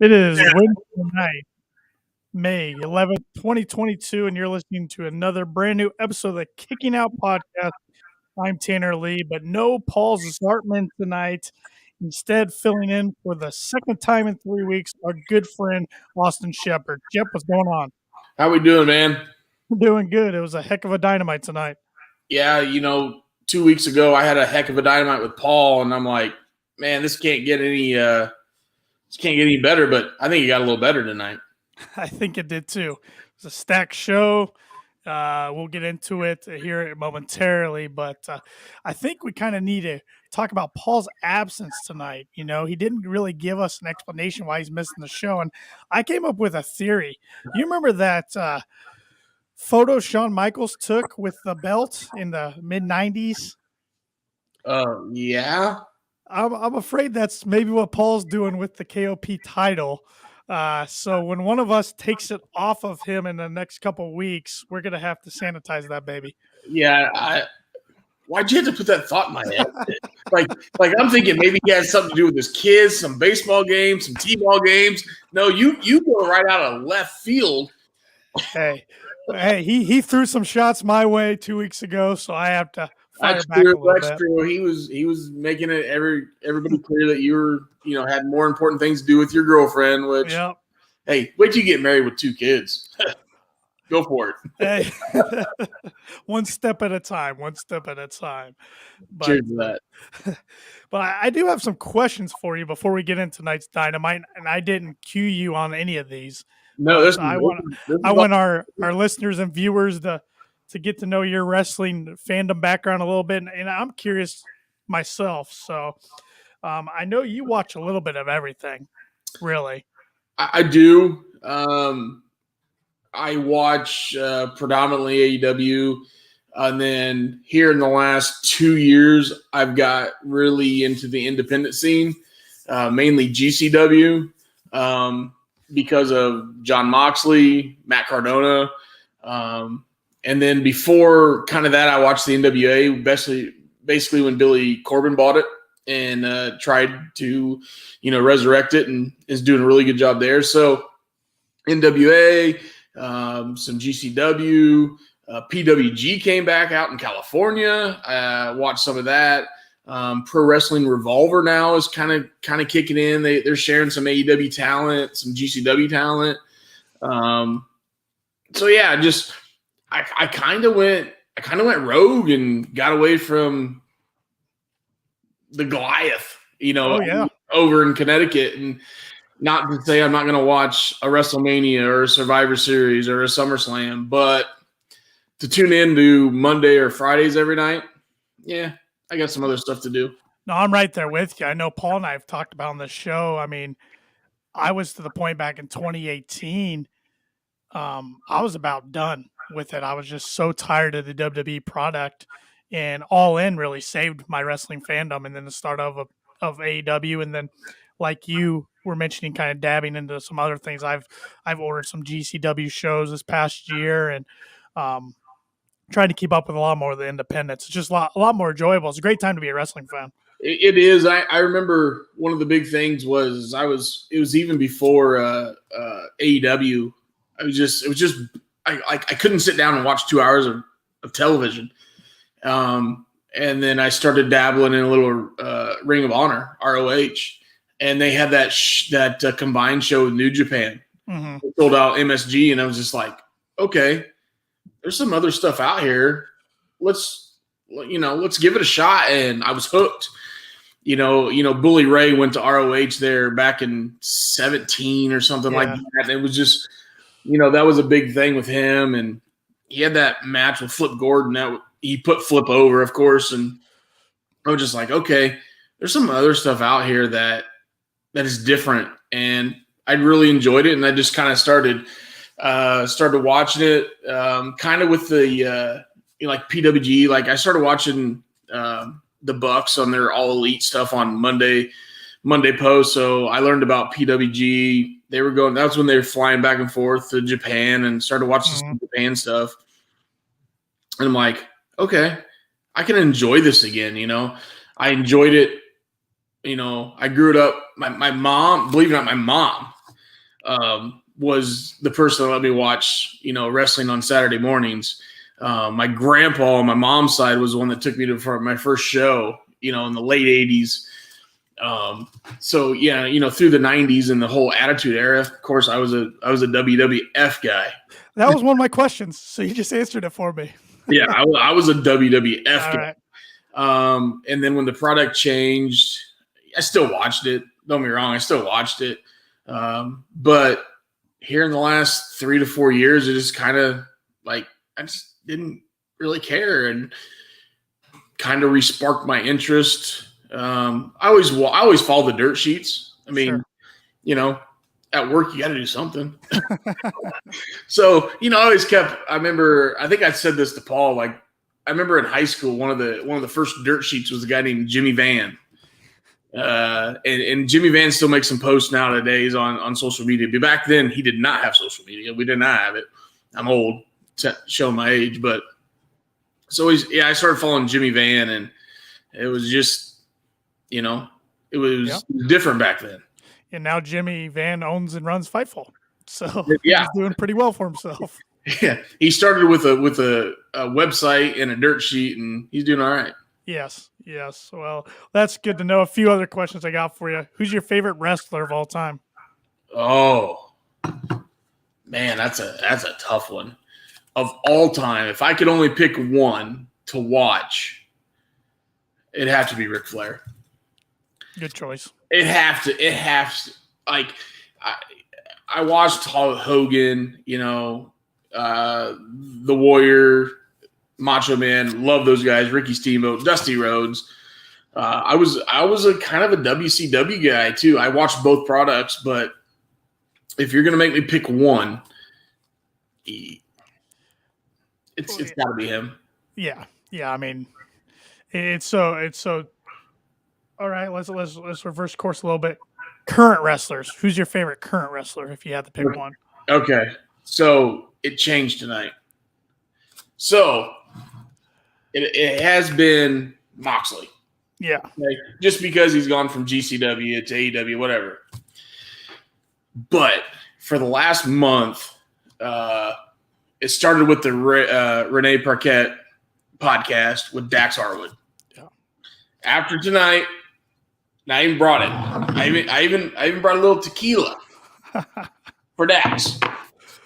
It is Wednesday night, May 11th, 2022, and you're listening to another brand new episode of the Kicking Out Podcast. I'm Tanner Lee, but no Paul Zartman tonight. Instead, filling in for the second time in 3 weeks, our good friend Austin Shepard. Jep, what's going on? How we doing, man? We're doing good. It was a heck of a Dynamite tonight. Yeah, 2 weeks ago I had a heck of a Dynamite with Paul, and I'm like, man, this can't get any better. But I think it got a little better tonight. I think it did too. It was a stacked show. We'll get into it here momentarily, but I think we kind of need to talk about Paul's absence tonight. He didn't really give us an explanation why he's missing the show, and I came up with a theory. You remember that photo Shawn Michaels took with the belt in the mid-'90s? Yeah. I'm afraid that's maybe what Paul's doing with the KOP title. So when one of us takes it off of him in the next couple of weeks, we're going to have to sanitize that baby. Yeah. Why'd you have to put that thought in my head? like I'm thinking maybe he has something to do with his kids, some baseball games, some t-ball games. No, you go right out of left field. Hey, he threw some shots my way 2 weeks ago, so I have to fire That's back true. a little That's bit. true. He was making it everybody clear that you were had more important things to do with your girlfriend. Which, Yep. Hey, wait till you get married with 2 kids. Go for it. Hey, one step at a time. But, Cheers to that. But I do have some questions for you before we get into tonight's Dynamite, and I didn't cue you on any of these. No, I want our listeners and viewers to get to know your wrestling fandom background a little bit, and I'm curious myself. So I know you watch a little bit of everything, really. I do. I watch predominantly AEW, and then here in the last 2 years, I've got really into the independent scene, mainly GCW, because of John Moxley, Matt Cardona, and then before kind of that, I watched the NWA, basically when Billy Corbin bought it and tried to, resurrect it, and is doing a really good job there. So NWA, some GCW, PWG came back out in California. I watched some of that. Pro Wrestling Revolver now is kind of kicking in. They're sharing some AEW talent, some GCW talent. So yeah, I kind of went rogue and got away from the Goliath, over in Connecticut. And not to say I'm not going to watch a WrestleMania or a Survivor Series or a SummerSlam, but to tune in to Monday or Fridays every night, yeah, I got some other stuff to do. No, I'm right there with you. I know Paul and I have talked about on the show. I mean, I was to the point back in 2018, I was about done with it. I was just so tired of the WWE product, and All In really saved my wrestling fandom. And then the start of AEW, and then like you were mentioning, kind of dabbing into some other things. I've ordered some GCW shows this past year, and trying to keep up with a lot more of the independents. It's just a lot more enjoyable. It's a great time to be a wrestling fan. It is. I remember one of the big things was it was even before AEW. I couldn't sit down and watch 2 hours of television. And then I started dabbling in a little Ring of Honor, ROH, and they had that combined show with New Japan. Mm-hmm. They sold out MSG, and I was just like, okay, there's some other stuff out here. Let's give it a shot. And I was hooked. Bully Ray went to ROH there back in 2017 or something like that. And it was just, that was a big thing with him. And he had that match with Flip Gordon that he put Flip over, of course. And I was just like, okay, there's some other stuff out here that is different. And I really enjoyed it. And I just kind of started watching it, kind of with the like PWG. Like I started watching the Bucks on their All Elite stuff on Monday Post. So I learned about PWG. That's when they were flying back and forth to Japan, and started watching some Japan stuff. And I'm like, okay, I can enjoy this again. I enjoyed it. I grew it up. My mom, believe it or not, my mom was the person that let me watch, wrestling on Saturday mornings. My grandpa on my mom's side was the one that took me to my first show, in the late 80s. So yeah, through the 90s and the whole Attitude Era, of course, I was a WWF guy. That was one of my questions, so you just answered it for me. Yeah, I was a WWF All guy. right. And then when the product changed, I still watched it. Don't get me wrong, I still watched it. But here in the last 3 to 4 years, it just kind of like I just didn't really care, and kind of re-sparked my interest. I always follow the dirt sheets. I mean, Sure. At work you got to do something. So I always kept. I think I said this to Paul. Like I remember in high school, one of the first dirt sheets was a guy named Jimmy Van. And Jimmy Van still makes some posts nowadays on social media. But back then, he did not have social media. We did not have it. I'm old, showing my age, but so I started following Jimmy Van, and it was just, it was different back then. And now Jimmy Van owns and runs Fightful, so yeah, he's doing pretty well for himself. Yeah, he started with a website and a dirt sheet, and he's doing all right. Yes. Well, that's good to know. A few other questions I got for you. Who's your favorite wrestler of all time? Oh, man, that's a tough one. Of all time, if I could only pick one to watch, it'd have to be Ric Flair. Good choice. It has to. Like, I watched Hogan, the Warrior, Macho Man, love those guys. Ricky Steamboat, Dusty Rhodes. I was a kind of a WCW guy too. I watched both products, but if you're gonna make me pick one, it's got to be him. Yeah. I mean, it's so. All right, let's reverse course a little bit. Current wrestlers. Who's your favorite current wrestler? If you had to pick one. Okay, so it changed tonight. So it has been Moxley. Yeah. Okay? Just because he's gone from GCW to AEW, whatever. But for the last month, it started with the Renee Parquette podcast with Dax Harwood. Yeah. After tonight, and I even brought it. I even brought a little tequila for Dax.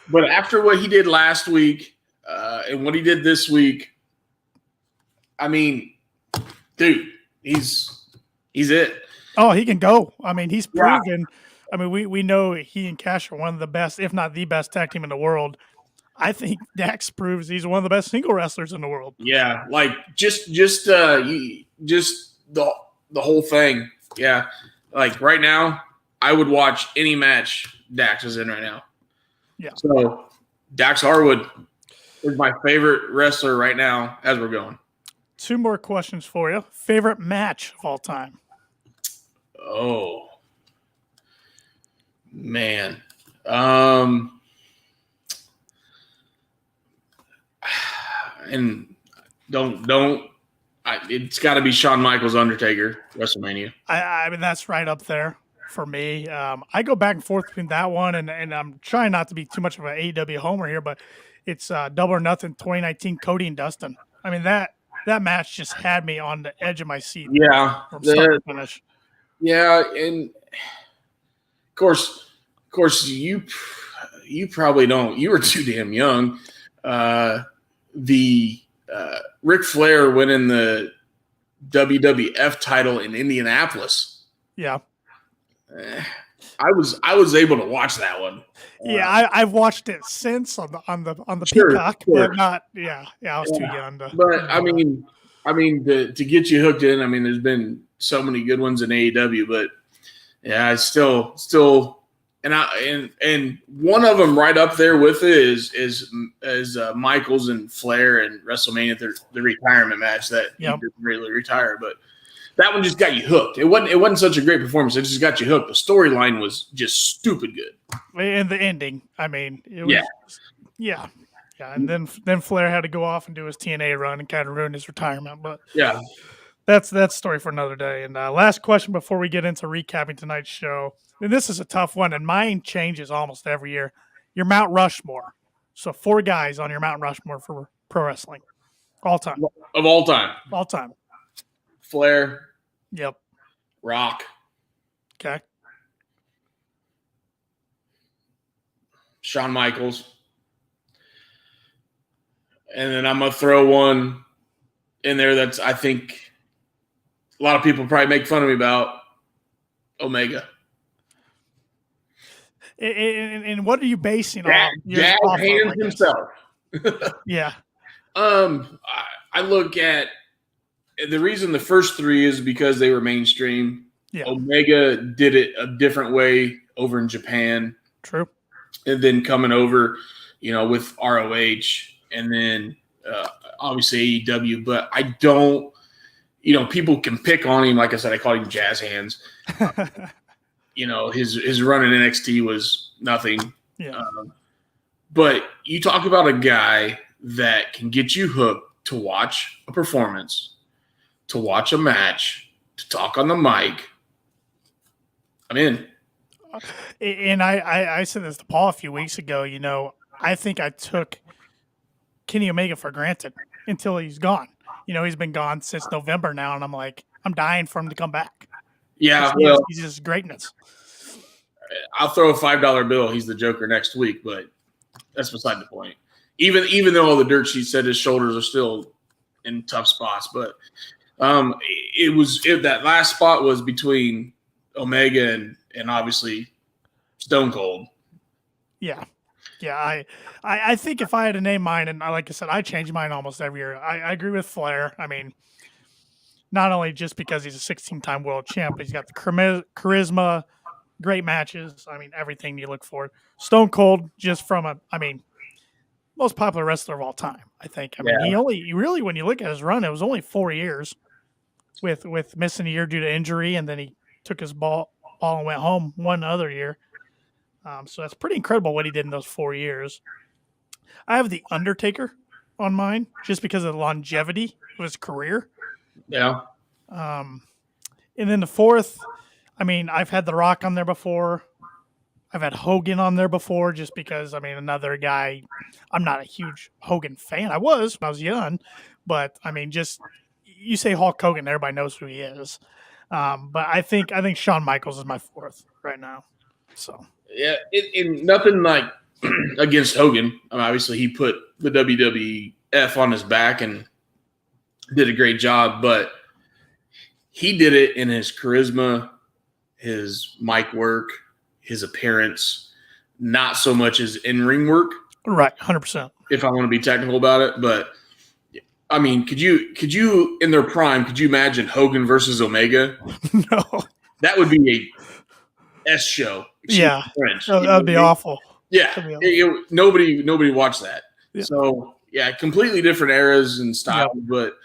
But after what he did last week and what he did this week, I mean, dude, he's it. Oh, he can go. I mean, he's proven. Yeah. I mean, we know he and Cash are one of the best, if not the best, tag team in the world. I think Dax proves he's one of the best single wrestlers in the world. Yeah, like just the whole thing. Yeah, like right now, I would watch any match Dax is in right now. Yeah. So Dax Harwood is my favorite wrestler right now as we're going. 2 more questions for you. Favorite match of all time? Oh, man. And it's got to be Shawn Michaels Undertaker WrestleMania. I mean, that's right up there for me. I go back and forth between that one and I'm trying not to be too much of an AEW homer here, but it's Double or Nothing 2019 Cody and Dustin. I mean, that match just had me on the edge of my seat. Yeah, from start to finish. Yeah, and of course, you probably don't. You were too damn young. The Ric Flair winning the WWF title in Indianapolis. Yeah, I was able to watch that one. Yeah, I've watched it since on the sure, Peacock, sure. but not. Yeah, I was too young to. But I mean, to get you hooked in. I mean, there's been so many good ones in AEW, but yeah, I still. And one of them right up there with it is Michaels and Flair and WrestleMania, the retirement match that he didn't really retire, but that one just got you hooked. It wasn't such a great performance. It just got you hooked. The storyline was just stupid good. And the ending, I mean, it was, yeah. And then Flair had to go off and do his TNA run and kind of ruin his retirement. But yeah, that's a story for another day. And last question before we get into recapping tonight's show. and this is a tough one, and mine changes almost every year. Your Mount Rushmore. So 4 guys on your Mount Rushmore for pro wrestling. All time. Of all time. All time. Flair. Yep. Rock. Okay. Shawn Michaels. And then I'm going to throw one in there that's, I think, a lot of people probably make fun of me about. Omega. And what are you basing Jazz off Hands of, himself. Yeah. I look at the reason the first 3 is because they were mainstream. Yeah. Omega did it a different way over in Japan. True. And then coming over, with ROH and then obviously AEW. But I don't, people can pick on him. Like I said, I called him Jazz Hands. His run in NXT was nothing. Yeah. But you talk about a guy that can get you hooked to watch a performance, to watch a match, to talk on the mic. I'm in. And I said this to Paul a few weeks ago. I think I took Kenny Omega for granted until he's gone. He's been gone since November now, and I'm like, I'm dying for him to come back. Yeah, he's just greatness. I'll throw a $5 bill. He's the Joker next week, but that's beside the point. Even though all the dirt sheet said his shoulders are still in tough spots, but that last spot was between Omega and obviously Stone Cold. Yeah. I think if I had to name mine, and like I said, I change mine almost every year. I agree with Flair. I mean, not only just because he's a 16-time world champ, but he's got the charisma, great matches. I mean, everything you look for. Stone Cold, just from most popular wrestler of all time, I think. He really, when you look at his run, it was only 4 years with missing a year due to injury, and then he took his ball and went home one other year. So that's pretty incredible what he did in those 4 years. I have The Undertaker on mine just because of the longevity of his career. Yeah. And then the 4th, I've had The Rock on there before. I've had Hogan on there before just because, another guy, I'm not a huge Hogan fan. I was when I was young, but just you say Hulk Hogan, everybody knows who he is. But I think Shawn Michaels is my 4th right now. So yeah, nothing like against Hogan. Obviously, he put the WWF on his back and did a great job, but he did it in his charisma, his mic work, his appearance, not so much as in-ring work. Right, 100%. If I want to be technical about it, but could you in their prime, could you imagine Hogan versus Omega? No. That would be a S show. Yeah. That would be awful. Yeah. Nobody watched that. Yeah. So, yeah, completely different eras and styles. Yeah. But,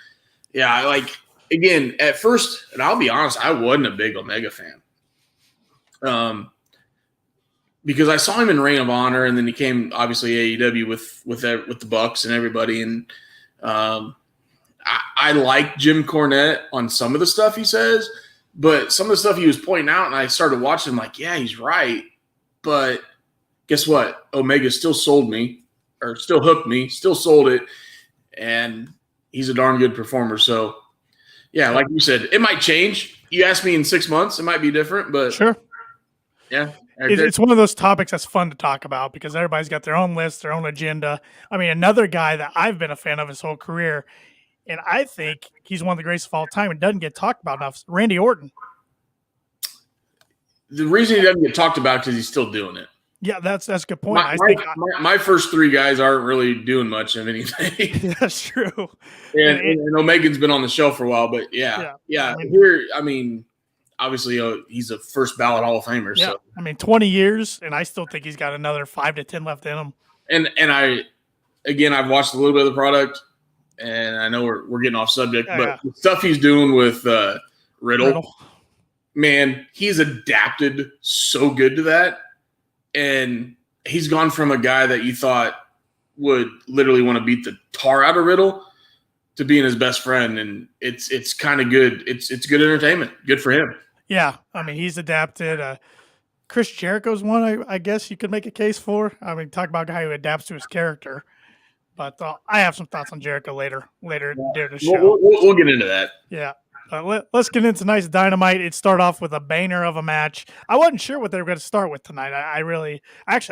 yeah, again, at first, and I'll be honest, I wasn't a big Omega fan. Because I saw him in Reign of Honor, and then he came, obviously, AEW with the Bucks and everybody. And I like Jim Cornette on some of the stuff he says, but some of the stuff he was pointing out, and I started watching, like, yeah, he's right. But guess what? Omega still sold me, or still hooked me, still sold it, and he's a darn good performer. So, yeah, like you said, it might change. You ask me in 6 months, it might be different, but sure. Yeah. It's one of those topics that's fun to talk about because everybody's got their own list, their own agenda. Another guy that I've been a fan of his whole career, and I think he's one of the greatest of all time and doesn't get talked about enough, Randy Orton. The reason he doesn't get talked about because he's still doing it. Yeah, that's a good point. My first 3 guys aren't really doing much of anything. That's true. And Omega's been on the show for a while, but yeah. Obviously, he's a first ballot Hall of Famer. Yeah, so 20 years, and I still think he's got another 5 to 10 left in him. And I've watched a little bit of the product, and I know we're getting off subject, but the stuff he's doing with Riddle, man, he's adapted so good to that, and he's gone from a guy that you thought would literally want to beat the tar out of Riddle to being his best friend, and it's kind of good. It's good entertainment. Good for him. Yeah, he's adapted. Chris Jericho's one, I guess you could make a case for. I mean, talk about a guy who adapts to his character. But I have some thoughts on Jericho later during the show. We'll get into that. Yeah. Let's get into tonight's Dynamite. It started off with a banger of a match. I wasn't sure what they were going to start with tonight. I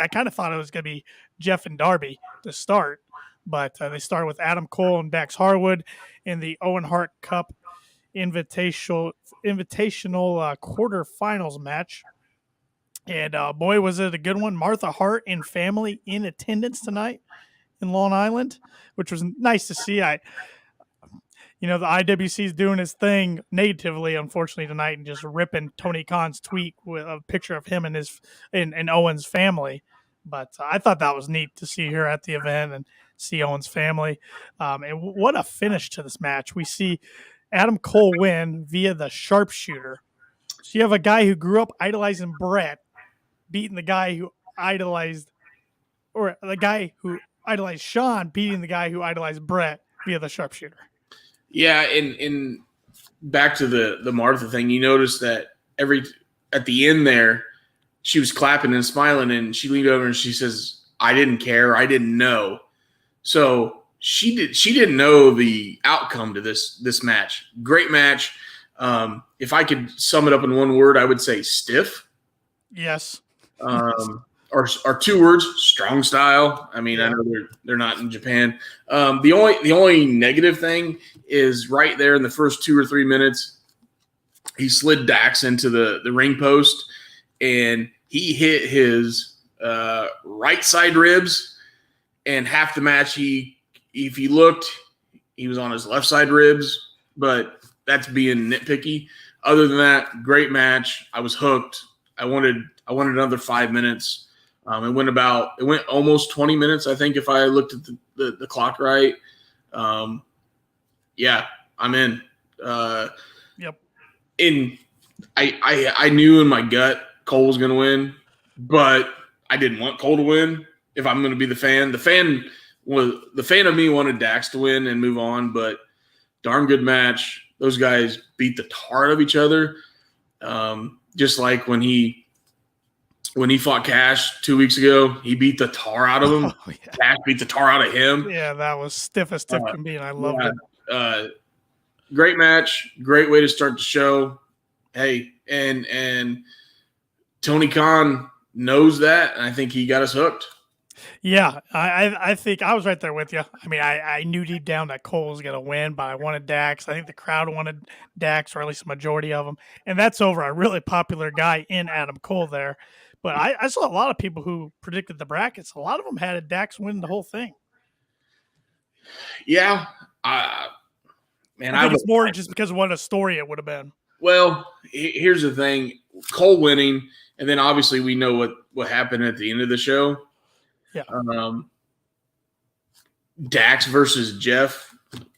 kind of thought it was going to be Jeff and Darby to start, but they started with Adam Cole and Dax Harwood in the Owen Hart Cup Invitational quarterfinals match. And boy, was it a good one. Martha Hart and family in attendance tonight in Long Island, which was nice to see. The IWC is doing his thing natively, unfortunately, tonight and just ripping Tony Khan's tweet with a picture of him and and Owen's family. But I thought that was neat to see here at the event and see Owen's family. And what a finish to this match. We see Adam Cole win via the Sharpshooter. So you have a guy who grew up idolizing Brett beating the guy who idolized Sean, beating the guy who idolized Brett via the Sharpshooter. Yeah, and back to the Martha thing, you notice that at the end there, she was clapping and smiling, and she leaned over and she says, "I didn't care, I didn't know." So she didn't know the outcome to this match. Great match. If I could sum it up in one word, I would say stiff. Yes. Or two words, strong style. I mean, yeah. I know they're not in Japan. The only negative thing is right there in the first 2 or 3 minutes, he slid Dax into the ring post, and he hit his right side ribs. And half the match, if you looked, he was on his left side ribs. But that's being nitpicky. Other than that, great match. I was hooked. I wanted another 5 minutes. It went almost 20 minutes, I think, if I looked at the clock right. Yeah, I'm in. Yep. And I knew in my gut Cole was going to win, but I didn't want Cole to win. If I'm going to be the fan of me wanted Dax to win and move on, but darn good match. Those guys beat the tar out of each other. Just like when he fought Cash 2 weeks ago, he beat the tar out of him. Oh, yeah. Cash beat the tar out of him. Yeah, that was stiff as stiff can be, and I loved it. Great match. Great way to start the show. Hey, and Tony Khan knows that, and I think he got us hooked. Yeah, I think I was right there with you. I mean, I knew deep down that Cole was going to win, but I wanted Dax. I think the crowd wanted Dax, or at least a majority of them. And that's over a really popular guy in Adam Cole there. But I saw a lot of people who predicted the brackets. A lot of them had Dax win the whole thing. Yeah. I think it's more just because of what a story it would have been. Well, here's the thing. Cole winning, and then obviously we know what happened at the end of the show. Yeah. Dax versus Jeff.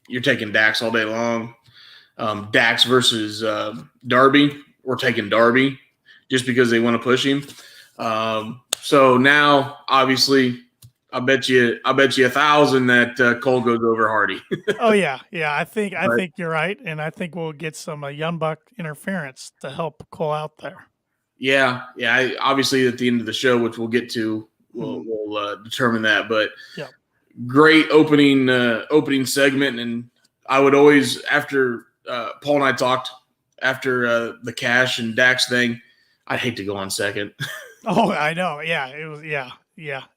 You're taking Dax all day long. Dax versus Darby. We're taking Darby just because they want to push him. So now, obviously, I bet you 1,000 that Cole goes over Hardy. Oh yeah. I think you're right, and I think we'll get some Young Buck interference to help Cole out there. Yeah. Obviously, at the end of the show, which we'll get to, we'll determine that. But yeah, great opening segment, and I would always, after Paul and I talked after the Cash and Dax thing, I'd hate to go on second. Oh, I know. Yeah, it was. Yeah.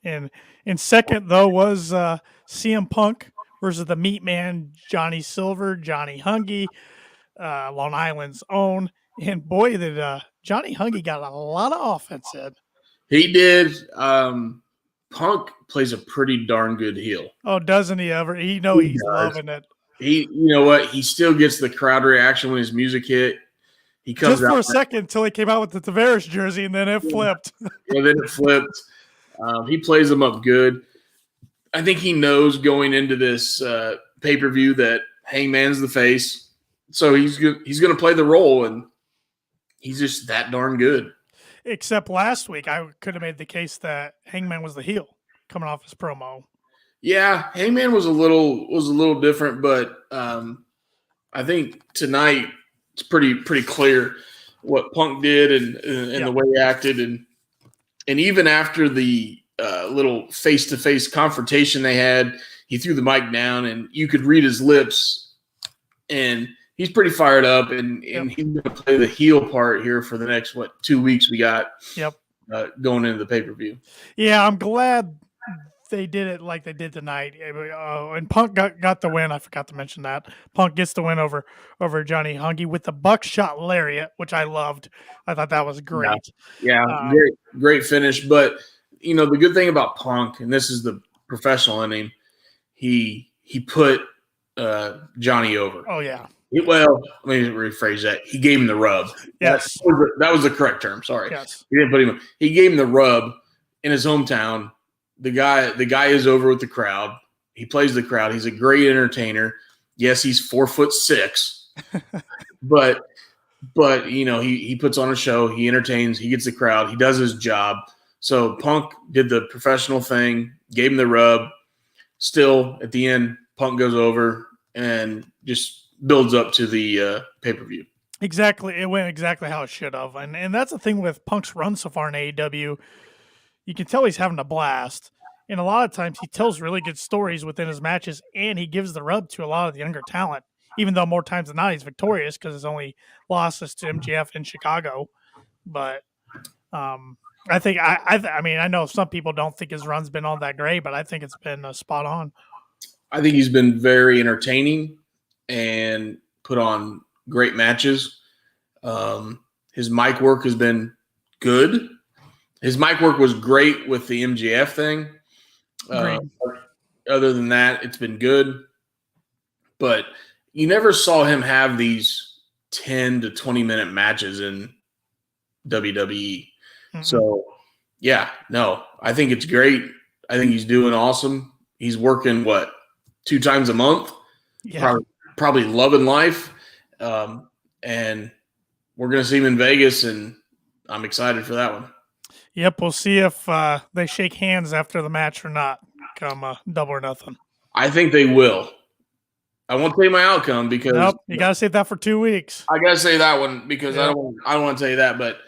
And in second though was CM Punk versus the Meat Man, Johnny Silver, Johnny Hungy, Long Island's own. And boy, did Johnny Hungy got a lot of offense in. He did. Punk plays a pretty darn good heel. Oh, doesn't he ever? He's loving it. You know what? He still gets the crowd reaction when his music hit. He comes just for a second until he came out with the Tavares jersey, and then it flipped. Yeah, then it flipped. He plays them up good. I think he knows going into this pay-per-view that Hangman's the face, so he's going to play the role, and he's just that darn good. Except last week, I could have made the case that Hangman was the heel coming off his promo. Yeah, Hangman was a little different, but I think tonight it's pretty clear what Punk did and the way he acted, and And even after the little face-to-face confrontation they had, he threw the mic down, and you could read his lips. And he's pretty fired up, and he's going to play the heel part here for the next 2 weeks we got. Going into the pay-per-view. Yeah, I'm glad they did it like they did tonight. And Punk got the win. I forgot to mention that. Punk gets the win over Johnny Hungy with the buckshot lariat, which I loved. I thought that was great. Yeah, great finish. But the good thing about Punk, and this is the professional in him, he put Johnny over. Oh yeah. Well, let me rephrase that. He gave him the rub. Yes, that was the correct term. Sorry. Yes, he didn't put him. He gave him the rub in his hometown. The guy is over with the crowd. He plays the crowd. He's a great entertainer. Yes, he's 4'6", but he puts on a show. He entertains. He gets the crowd. He does his job. So Punk did the professional thing. Gave him the rub. Still, at the end, Punk goes over and just builds up to the pay-per-view. Exactly. It went exactly how it should have. And that's the thing with Punk's run so far in AEW. You can tell he's having a blast. And a lot of times he tells really good stories within his matches, and he gives the rub to a lot of the younger talent, even though more times than not he's victorious because his only losses to MJF in Chicago. But I think I know some people don't think his run's been all that great, but I think it's been spot on. I think he's been very entertaining and put on great matches. His mic work has been good. His mic work was great with the MJF thing. Other than that, it's been good. But you never saw him have these 10 to 20-minute matches in WWE. Mm-hmm. So, I think it's great. I think he's doing awesome. He's working, 2 times a month? Yeah. Probably loving life. And we're going to see him in Vegas, and I'm excited for that one. Yep, we'll see if they shake hands after the match or not. Come Double or Nothing. I think they will. I won't tell you my outcome because you got to save that for 2 weeks. I got to say that one because I don't want to tell you that, but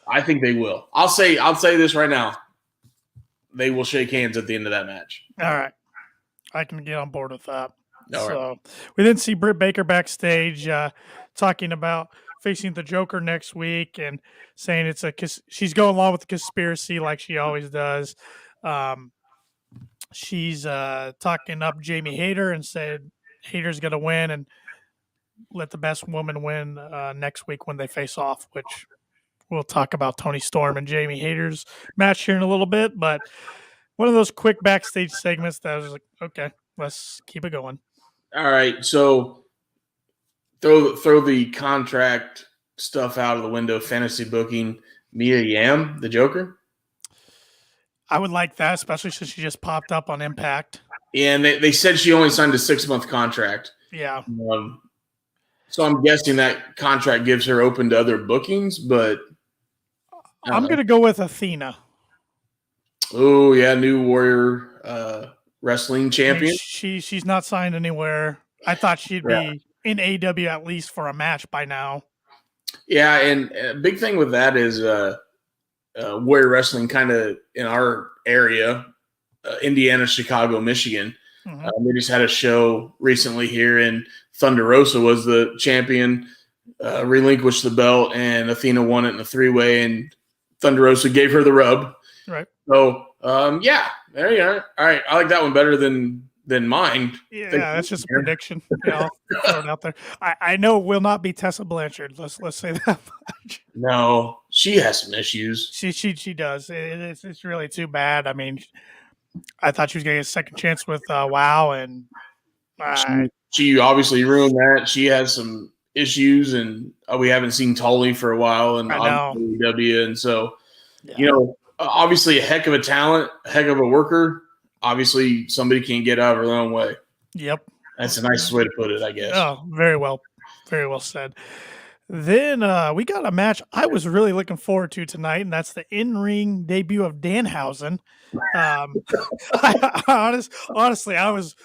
I think they will. I'll say this right now. They will shake hands at the end of that match. All right, I can get on board with that. All right. We then see Britt Baker backstage talking about facing the Joker next week and saying she's going along with the conspiracy like she always does. She's talking up Jamie Hayter and said Hayter's going to win and let the best woman win next week when they face off, which we'll talk about Toni Storm and Jamie Hayter's match here in a little bit. But one of those quick backstage segments that I was like, okay, let's keep it going. All right, so throw the contract stuff out of the window. Fantasy booking Mia Yim, the Joker. I would like that, especially since she just popped up on Impact. Yeah, and they said she only signed a 6-month contract. Yeah. So I'm guessing that contract gives her open to other bookings, but I'm going to go with Athena. Oh yeah, New Warrior Wrestling champion. She's not signed anywhere. I thought she'd be in AEW at least for a match by now. Yeah, and a big thing with that is Warrior Wrestling kind of in our area, Indiana, Chicago, Michigan. Mm-hmm. They just had a show recently here, and Thunder Rosa was the champion, relinquished the belt, and Athena won it in a 3-way, and Thunder Rosa gave her the rub. Right. So, there you are. All right, I like that one better than mine. Yeah, that's just a prediction. I'll throw it out there. I know it will not be Tessa Blanchard. Let's say that much. No, she has some issues. She does. It's really too bad. I mean, I thought she was going to get a second chance with WoW, and she obviously ruined that. She has some issues, and we haven't seen Tully for a while, and AEW, and so obviously a heck of a talent, a heck of a worker. Obviously, somebody can't get out of their own way. Yep. That's the nicest way to put it, I guess. Oh, very well said. Then we got a match I was really looking forward to tonight, and that's the in-ring debut of Danhausen. Um, honestly, I was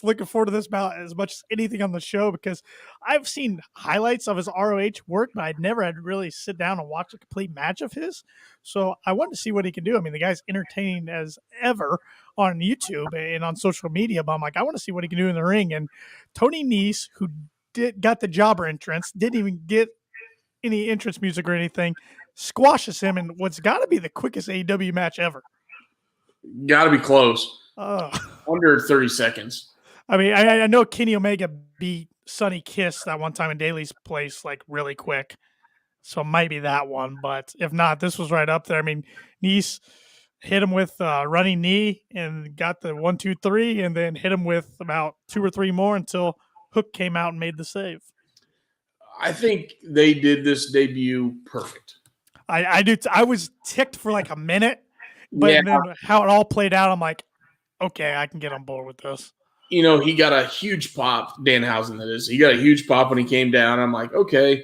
looking forward to this bout as much as anything on the show because I've seen highlights of his ROH work, but I'd never had to really sit down and watch a complete match of his. So I wanted to see what he can do. I mean, the guy's entertaining as ever on YouTube and on social media, but I'm like, I want to see what he can do in the ring. And Tony Nese, who got the jobber entrance, didn't even get any entrance music or anything, squashes him in what's got to be the quickest AEW match ever. Got to be close. Under 30 seconds. I mean, I know Kenny Omega beat Sonny Kiss that one time in Daly's place, like really quick. So it might be that one. But if not, this was right up there. I mean, Nese hit him with a running knee and got the 1, 2, 3, and then hit him with about 2 or 3 more until Hook came out and made the save. I think they did this debut perfect. I do. I was ticked for like a minute, but then how it all played out, I'm like, okay, I can get on board with this. You know, he got a huge pop, Danhausen that is. He got a huge pop when he came down. I'm like, okay.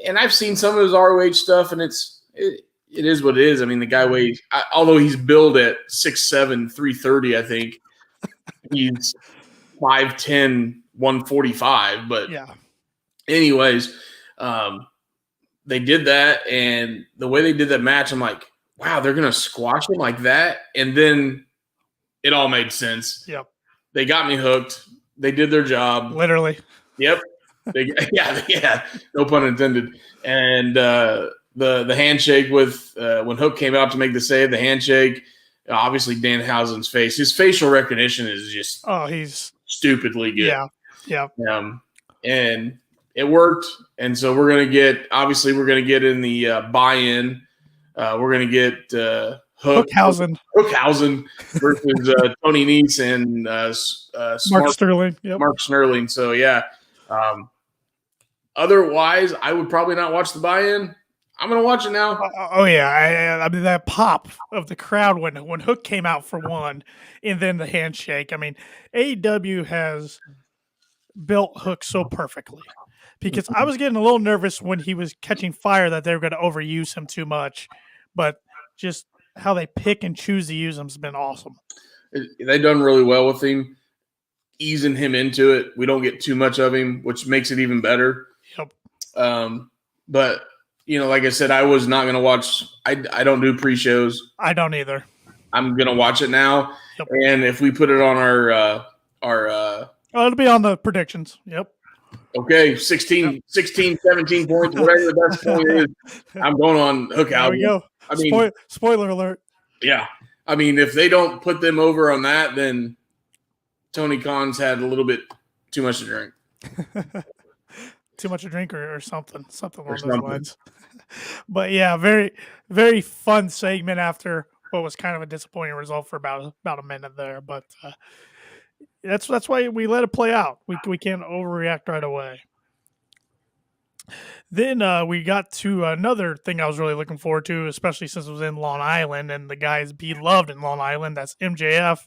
And I've seen some of his ROH stuff, and it is what it is. I mean, the guy weighs, although he's billed at 6'7", 330, I think, he's 5'10", 145. But yeah. Anyways, they did that, and the way they did that match, I'm like, wow, they're going to squash him like that? And then it all made sense. Yep. They got me hooked. They did their job. Literally. Yep. Yeah. No pun intended. And the handshake with when Hook came out to make the save, the handshake, obviously Danhausen's face. His facial recognition is just he's stupidly good. Yeah. And it worked. And so we're gonna get in the buy-in. We're gonna get Hookhausen versus Tony Nese and Mark Sterling. Yep. Mark Sterling. So yeah. Otherwise, I would probably not watch the buy-in. I'm gonna watch it now. I mean that pop of the crowd when Hook came out for one, and then the handshake. I mean, AEW has built Hook so perfectly because I was getting a little nervous when he was catching fire that they were going to overuse him too much, but just how they pick and choose to use him has been awesome. They've done really well with him, easing him into it. We don't get too much of him, which makes it even better. Yep. But you know, like I said, I was not going to watch. I don't do pre-shows. I don't either. I'm going to watch it now. Yep. And if we put it on our it'll be on the predictions. Yep. Okay, 16, 17 points, whatever the best point is. I'm going on Hookhausen. There we go. I mean, spoiler alert. Yeah. I mean, if they don't put them over on that, then Tony Khan's had a little bit too much to drink. Too much to drink or something along those lines. But yeah, very, very fun segment after what was kind of a disappointing result for about a minute there. But that's why we let it play out. We can't overreact right away. Then we got to another thing I was really looking forward to, especially since it was in Long Island and the guys beloved in Long Island. That's MJF.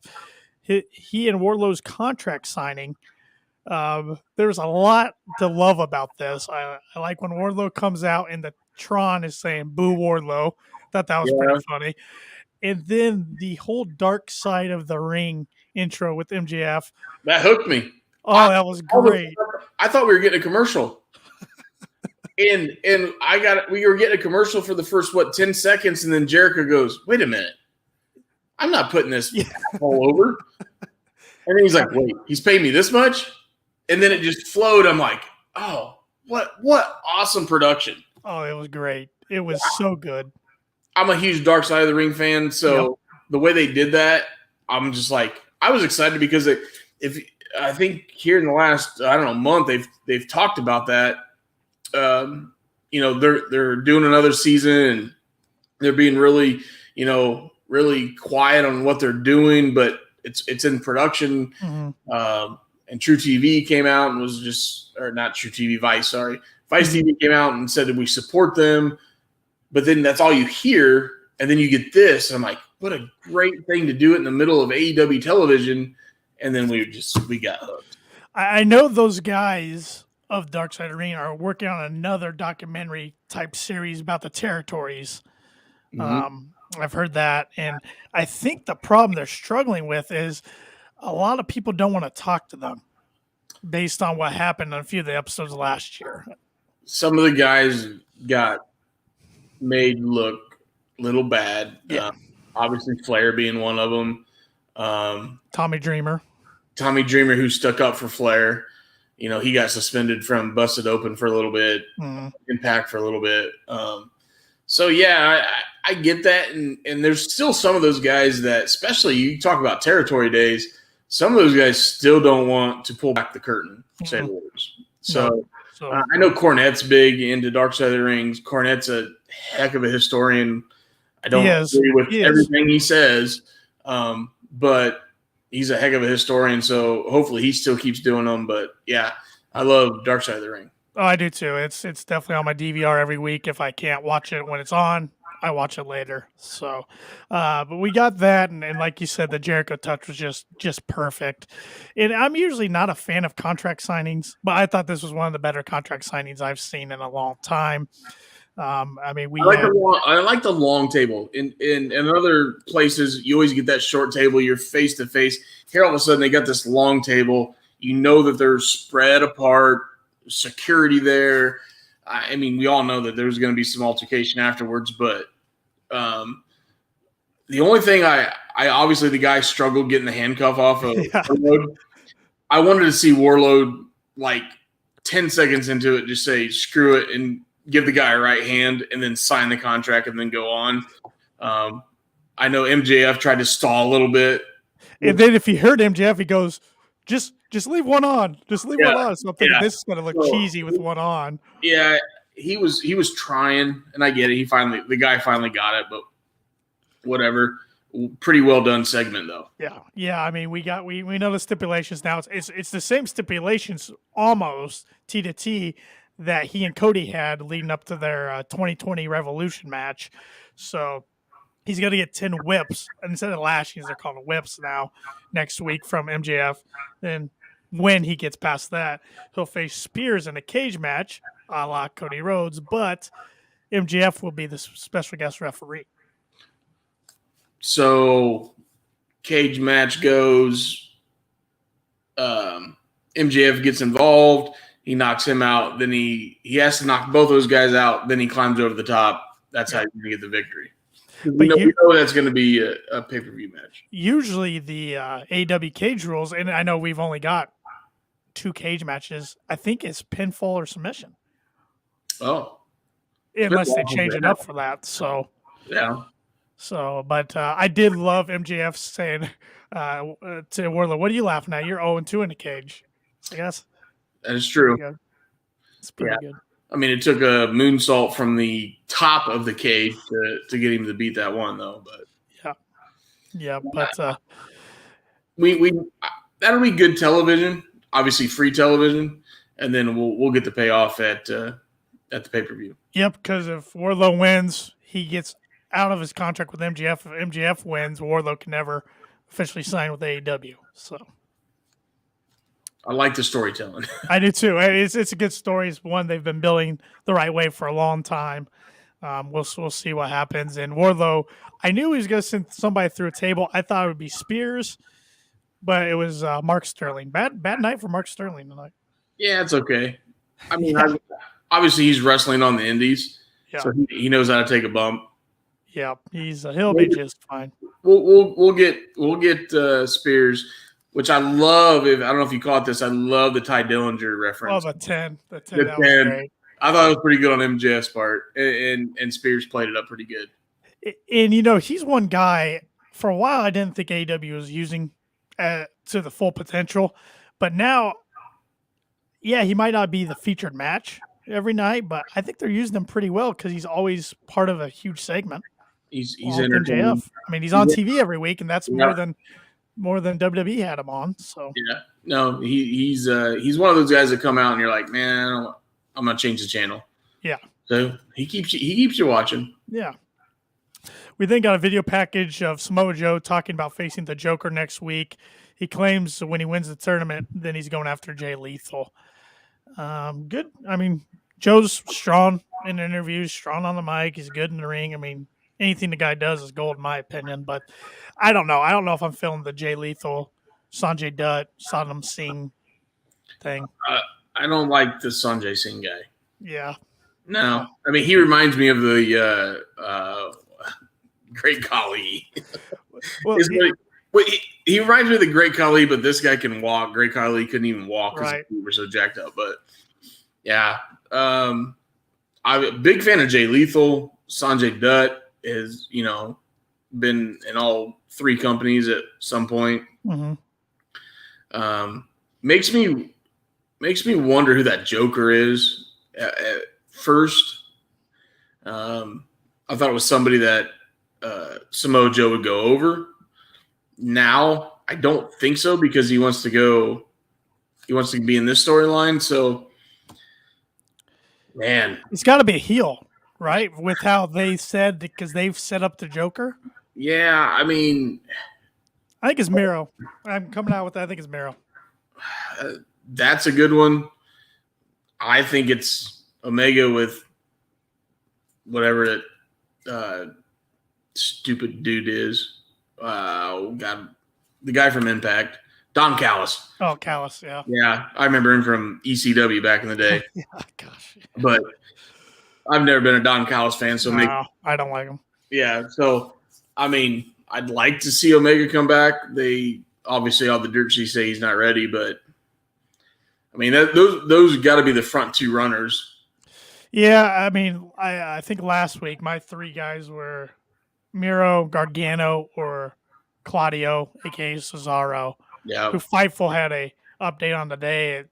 He and Wardlow's contract signing. There's a lot to love about this. I like when Wardlow comes out and the Tron is saying "Boo Wardlow." Thought that was pretty funny. And then the whole dark side of the ring intro with MJF. That hooked me. Oh, that was great. I thought we were getting a commercial. and we were getting a commercial for the first 10 seconds, and then Jericho goes, "Wait a minute. I'm not putting this all over." And then he's like, "Wait, he's paying me this much?" And then it just flowed. I'm like, "Oh, what awesome production." Oh, it was great. It was so good. I'm a huge Dark Side of the Ring fan, so the way they did that, I'm just like, I was excited because I think here in the last month they've talked about that. You know, they're doing another season and they're being really quiet on what they're doing, but it's in production. Mm-hmm. And True TV came out and was not True TV, Vice, sorry. Vice TV came out and said that we support them, but then that's all you hear, and then you get this, and I'm like, what a great thing to do it in the middle of AEW television, and then we got hooked. I know those guys of Dark Side of the Ring are working on another documentary type series about the territories. I've heard that, and I think the problem they're struggling with is a lot of people don't want to talk to them based on what happened in a few of the episodes last year. Some of the guys got made look a little bad. Yeah. Obviously, Flair being one of them. Tommy Dreamer, who stuck up for Flair. He got suspended from Busted Open for a little bit, Impact for a little bit. So, yeah, I get that. And there's still some of those guys that, especially you talk about territory days, some of those guys still don't want to pull back the curtain, say the words. So I know Cornette's big into Dark Side of the Rings. Cornette's a heck of a historian. I don't agree with everything he says, but he's a heck of a historian. So hopefully he still keeps doing them. But, yeah, I love Dark Side of the Ring. Oh, I do too. It's definitely on my DVR every week. If I can't watch it when it's on, I watch it later. So, but we got that, and like you said, the Jericho touch was just perfect. And I'm usually not a fan of contract signings, but I thought this was one of the better contract signings I've seen in a long time. I like the long table. In other places, you always get that short table. You're face to face. Here, all of a sudden, they got this long table. You know that they're spread apart. Security there. I mean, we all know that there's going to be some altercation afterwards, but the only thing I obviously the guy struggled getting the handcuff off of Warlord. I wanted to see Warlord like 10 seconds into it just say screw it and give the guy a right hand and then sign the contract and then go on. I know MJF tried to stall a little bit. And then if he heard MJF, he goes, just leave one on. Just leave one on. So I'm thinking this is going to look cheesy with one on. Yeah, he was trying, and I get it. The guy finally got it, but whatever. Pretty well done segment though. Yeah. I mean, we know the stipulations now. It's the same stipulations almost T to T that he and Cody had leading up to their 2020 Revolution match. So he's going to get 10 whips instead of lashings. They're called whips now next week from MJF. Then when he gets past that, he'll face Spears in a cage match, a la Cody Rhodes, but MJF will be the special guest referee. So cage match goes, MJF gets involved, he knocks him out, then he has to knock both those guys out, then he climbs over the top. That's how you're going to get the victory. We know that's going to be a pay-per-view match. Usually the AEW cage rules, and I know we've only got 2 cage matches, I think it's pinfall or submission. Oh. Unless they change it up for that. So, yeah. So, but I did love MJF saying to Warlord, what are you laughing at? You're 0-2 in the cage. I guess. That is true. It's pretty good. I mean, it took a moonsault from the top of the cage to get him to beat that one, though. But but we that'll be good television, obviously free television, and then we'll get the payoff at the pay-per-view. Yep, because if Wardlow wins, he gets out of his contract with MJF. If MJF wins, Wardlow can never officially sign with AEW. So I like the storytelling. I do too. It's a good story. It's one they've been building the right way for a long time. We'll see what happens. And Wardlow, I knew he was going to send somebody through a table. I thought it would be Spears, but it was Mark Sterling. Bad night for Mark Sterling tonight. Yeah, it's okay. I mean, obviously he's wrestling on the indies, so he knows how to take a bump. Yeah, he'll be just fine. We'll get Spears, which I love. I don't know if you caught this. I love the Ty Dillinger reference. Oh, the 10. The 10. The That 10. was great. I thought it was pretty good on MJF's part, and Spears played it up pretty good. And, he's one guy, for a while I didn't think AEW was using to the full potential. But now, he might not be the featured match every night, but I think they're using him pretty well because he's always part of a huge segment. He's entertaining. MJF. I mean, he's on TV every week, and that's more than WWE had him on. So no, he's one of those guys that come out and you're like, man, I'm gonna change the channel. Yeah. So he keeps you watching. Yeah. We then got a video package of Samoa Joe talking about facing the Joker next week. He claims when he wins the tournament, then he's going after Jay Lethal. Good. I mean, Joe's strong in interviews, strong on the mic. He's good in the ring. I mean, anything the guy does is gold in my opinion. But I don't know. I don't know if I'm feeling the Jay Lethal, Sanjay Dutt, Saddam Singh thing. I don't like the Sanjay Singh guy. Yeah. No, I mean he reminds me of the Great Khali. Well, he reminds me of the Great Khali, but this guy can walk. Great Khali couldn't even walk because right. we were so jacked up. But yeah, I'm a big fan of Jay Lethal. Sanjay Dutt has been in all three companies at some point. Mm-hmm. Makes me wonder who that Joker is. At first, I thought it was somebody that Samoa Joe would go over. Now, I don't think so because he wants to be in this storyline. So, man, it's got to be a heel, right? With how they said, because they've set up the Joker. Yeah, I mean, I think it's Miro. I'm coming out with that. I think it's Miro. That's a good one. I think it's Omega with whatever that stupid dude is. God, the guy from Impact, Don Callis. Oh, Callis, yeah. Yeah, I remember him from ECW back in the day. Yeah, gosh. But I've never been a Don Callis fan, so I don't like him. Yeah, so I mean, I'd like to see Omega come back. They obviously all the dirt sheets say he's not ready, but I mean those got to be the front two runners. Yeah, I mean, I think last week my three guys were Miro, Gargano, or Claudio, aka Cesaro. Yeah, who Fightful had a update on today.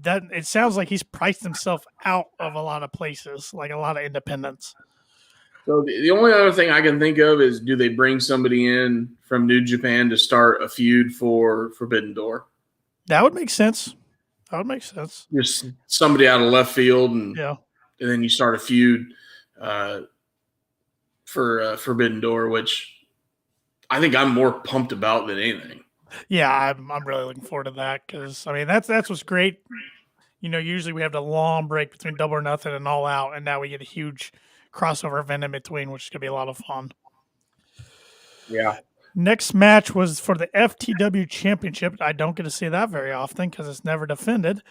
It sounds like he's priced himself out of a lot of places, like a lot of independents. So the only other thing I can think of is, do they bring somebody in from New Japan to start a feud for Forbidden Door? That would make sense. Just somebody out of left field, and then you start a feud for Forbidden Door, which I think I'm more pumped about than anything. Yeah, I'm really looking forward to that because I mean that's what's great. Usually we have the long break between Double or Nothing and All Out, and now we get a huge crossover event in between, which is gonna be a lot of fun. Yeah. Next match was for the Ftw Championship. I don't get to see that very often because it's never defended.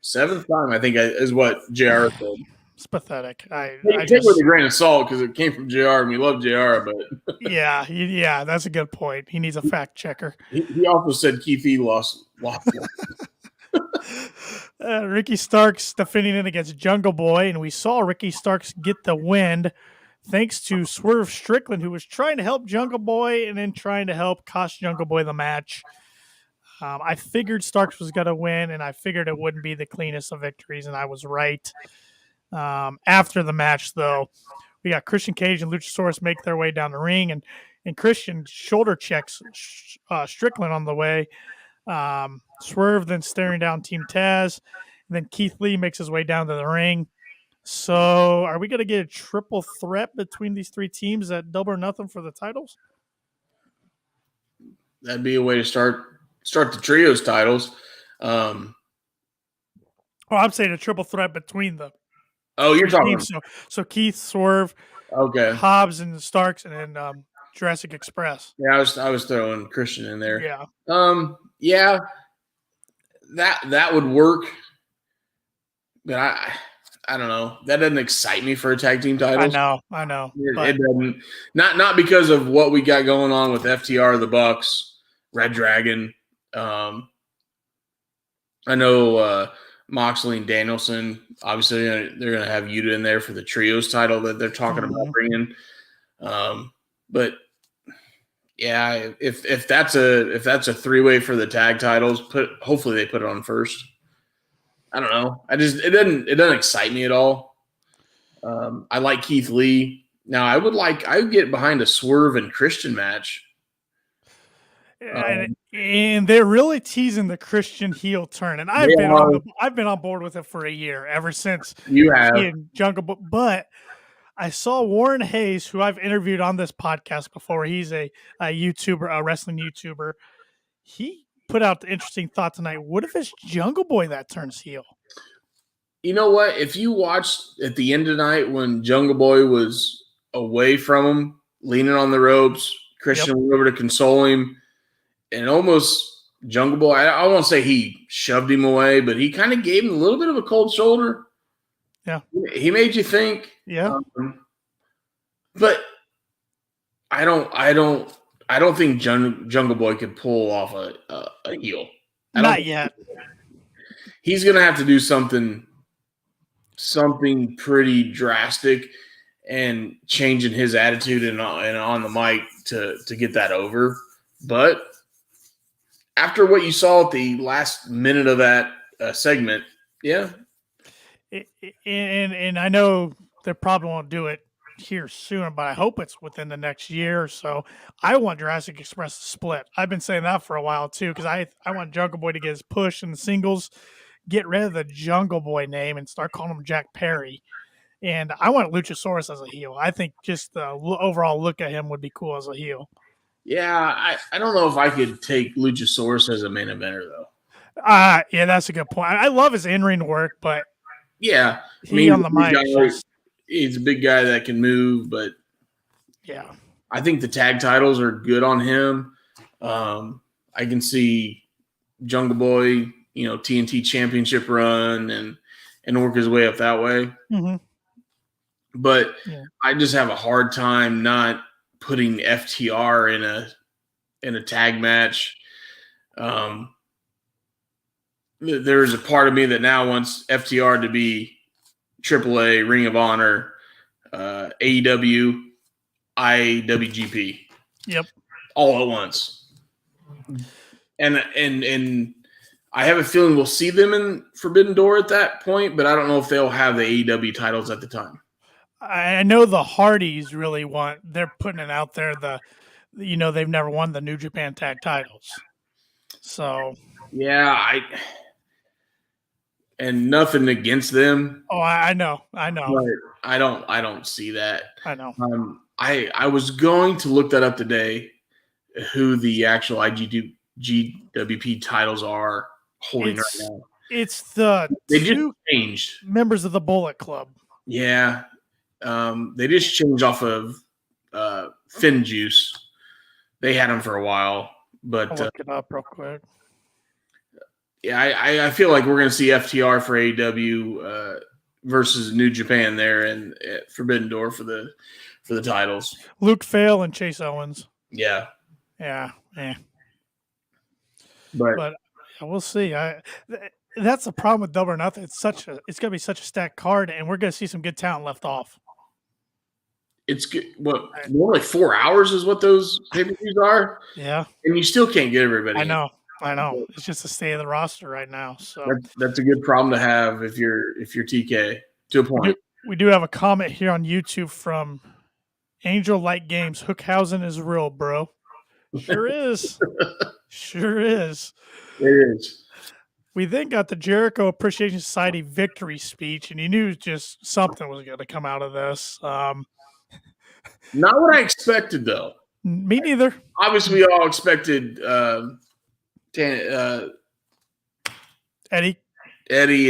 Seventh time, I think, is what JR said. It's pathetic. I take it with a grain of salt because it came from JR, and we love JR, but yeah, that's a good point. He needs a fact checker. He also said Keith E lost. Ricky Starks defending it against Jungle Boy, and we saw Ricky Starks get the win thanks to Swerve Strickland, who was trying to help Jungle Boy and then trying to help cost Jungle Boy the match. I figured Starks was going to win, and I figured it wouldn't be the cleanest of victories, and I was right. After the match, though, we got Christian Cage and Luchasaurus make their way down the ring, and Christian shoulder checks Strickland on the way. Swerve then staring down Team Taz, and then Keith Lee makes his way down to the ring. So are we going to get a triple threat between these three teams at Double or Nothing for the titles? That'd be a way to start the trios titles. I'm saying a triple threat between the you're talking teams. So Keith, Swerve, okay, Hobbs and Starks, and then Jurassic Express. Yeah, I was throwing Christian in there. Yeah. Yeah, that would work. But I don't know. That doesn't excite me for a tag team title. I know. It doesn't. Not because of what we got going on with FTR, the Bucks, Red Dragon. I know Moxley and Danielson. Obviously, they're going to have Yuta in there for the trios title that they're talking about bringing. But yeah, if that's a three-way for the tag titles, hopefully they put it on first. I don't know. It doesn't excite me at all. I like Keith Lee. Now I would get behind a Swerve and Christian match. And they're really teasing the Christian heel turn, and I've been on board with it for a year, ever since you have Jungle Boy. But I saw Warren Hayes, who I've interviewed on this podcast before. He's a YouTuber, a wrestling YouTuber. He put out the interesting thought tonight. What if it's Jungle Boy that turns heel? You know what? If you watched at the end of the night when Jungle Boy was away from him, leaning on the ropes, Christian went over to console him, and almost Jungle Boy, I won't say he shoved him away, but he kind of gave him a little bit of a cold shoulder. Yeah. He made you think. Yeah. But I don't think Jungle Boy could pull off a heel. Not yet. He's going to have to do something pretty drastic and changing his attitude and on the mic to get that over. But after what you saw at the last minute of that segment, yeah. And I know they probably won't do it here soon, but I hope it's within the next year or so. I want Jurassic Express to split. I've been saying that for a while too, because I want Jungle Boy to get his push in the singles, get rid of the Jungle Boy name and start calling him Jack Perry. And I want Luchasaurus as a heel. I think just the overall look at him would be cool as a heel. Yeah, I don't know if I could take Luchasaurus as a main eventer though. Yeah, that's a good point. I love his in-ring work, but yeah, he on the mic. He's a big guy that can move, but yeah, I think the tag titles are good on him. I can see Jungle Boy, TNT Championship run and work his way up that way. Mm-hmm. But I just have a hard time not putting FTR in a tag match. There's a part of me that now wants FTR to be AAA, Ring of Honor, AEW, IWGP. Yep. All at once. And I have a feeling we'll see them in Forbidden Door at that point, but I don't know if they'll have the AEW titles at the time. I know the Hardys really they're putting it out there. They've never won the New Japan tag titles. So yeah, and nothing against them. Oh, I know. But I don't see that. I know. I was going to look that up today, who the actual IWGP titles are holding right now. It's they just changed members of the Bullet Club. Yeah. They just changed off of Finn Juice. They had him for a while, but I'll look it up real quick. Yeah, I feel like we're going to see FTR for AEW versus New Japan there and Forbidden Door for the titles. Luke Fail and Chase Owens. Yeah. Yeah. But we'll see. That's the problem with Double or Nothing. It's going to be such a stacked card, and we're going to see some good talent left off. It's good. More like 4 hours is what those pay-per-views are. Yeah. And you still can't get everybody. I know. It's just the state of the roster right now. So that's a good problem to have if you're TK to a point. We do have a comment here on YouTube from Angel Light Games. Hookhausen is real, bro. Sure is. Sure is. It is. We then got the Jericho Appreciation Society victory speech, and you knew just something was going to come out of this. Not what I expected, though. Me neither. Obviously, we all expected Eddie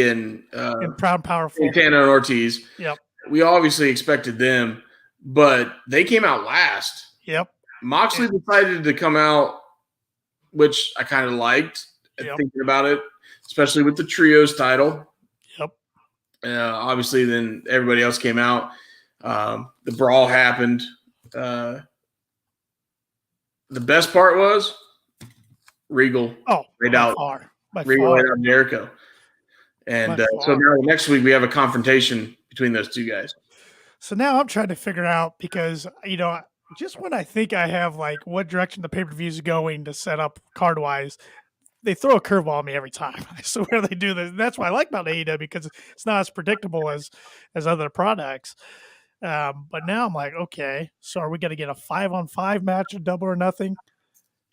and Proud and Powerful, Santana and Ortiz. Yep. We obviously expected them, but they came out last. Yep. Moxley decided to come out, which I kind of liked. Thinking about it, especially with the trios title. Yep. Obviously, then everybody else came out. The brawl happened. The best part was Regal. By far. Regal hit out Jericho. And so now next week we have a confrontation between those two guys. So now I'm trying to figure out because, just when I think I have like what direction the pay-per-view is going to set up card-wise, they throw a curveball at me every time. I swear they do this. And that's what I like about AEW because it's not as predictable as other products. But now I'm like, okay, so are we going to get a 5-on-5 match of Double or Nothing?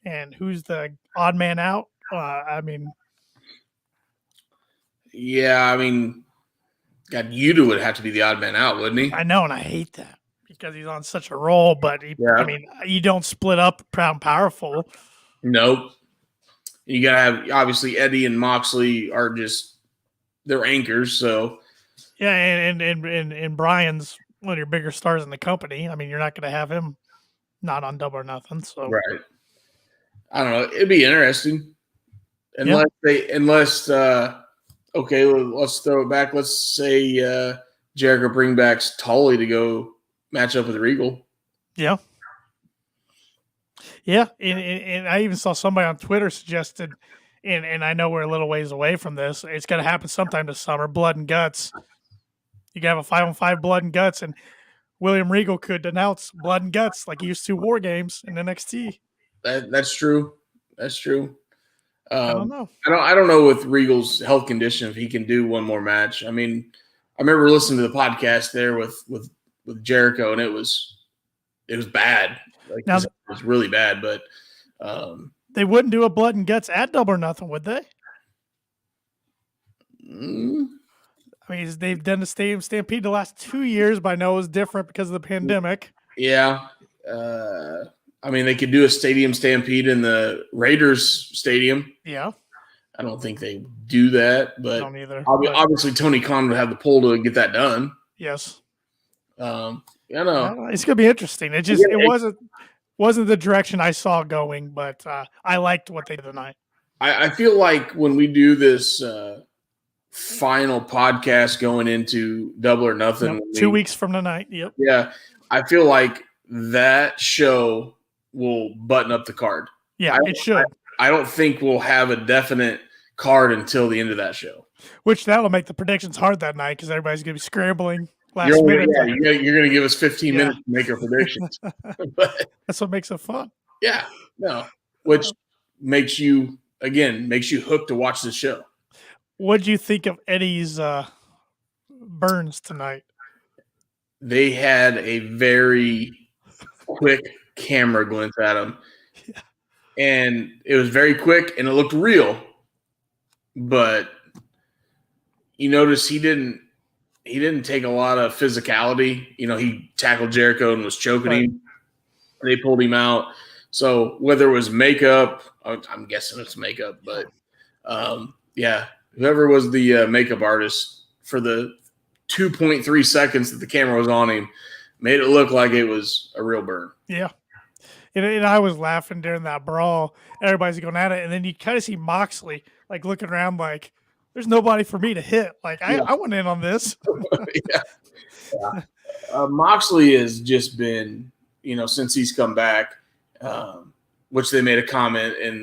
And who's the odd man out? God, Yuta would have to be the odd man out, wouldn't he? I know, and I hate that because he's on such a roll. But you don't split up Proud and Powerful. Nope. You got to have, obviously, Eddie and Moxley are just, they're anchors. So, yeah, and Brian's one of your bigger stars in the company. I mean, you're not going to have him not on Double or Nothing. So, right. I don't know. It'd be interesting. Unless okay, let's throw it back. Let's say Jericho bring back Tully to go match up with Regal. Yeah. Yeah. And I even saw somebody on Twitter suggested, and I know we're a little ways away from this. It's going to happen sometime this summer. Blood and Guts. You can have a 5-on-5 Blood and Guts, and William Regal could announce Blood and Guts like he used to War Games in NXT. That's true. That's true. I don't know. I don't know with Regal's health condition if he can do one more match. I mean, I remember listening to the podcast there with Jericho, and it was bad. Like, Now, it was really bad. But they wouldn't do a Blood and Guts at Double or Nothing, would they? I mean, they've done the Stadium Stampede the last 2 years, but I know it was different because of the pandemic. Yeah. I mean, they could do a Stadium Stampede in the Raiders Stadium. Yeah. I don't think they do that, but I don't either. Obviously Tony Khan would have the pull to get that done. Yes. I know. It's going to be interesting. It wasn't the direction I saw going, but I liked what they did tonight. I feel like when we do this final podcast going into Double or Nothing. Yep, 2 weeks from tonight. Yep. Yeah. I feel like that show will button up the card. Yeah, it should. I don't think we'll have a definite card until the end of that show. Which that'll make the predictions hard that night because everybody's going to be scrambling last minute. You're going to give us 15 minutes to make our predictions. But, that's what makes it fun. Yeah. No. Which makes you hooked to watch the show. What did you think of Eddie's burns tonight? They had a very quick camera glance at him. Yeah. And it was very quick and it looked real. But you notice he didn't take a lot of physicality. You know, he tackled Jericho and was choking him. They pulled him out. So whether it was makeup, I'm guessing it's makeup, but yeah, whoever was the makeup artist for the 2.3 seconds that the camera was on him made it look like it was a real burn. Yeah. And I was laughing during that brawl. Everybody's going at it. And then you kind of see Moxley like looking around like, there's nobody for me to hit. Like, I went in on this. Yeah. Moxley has just been, since he's come back, which they made a comment in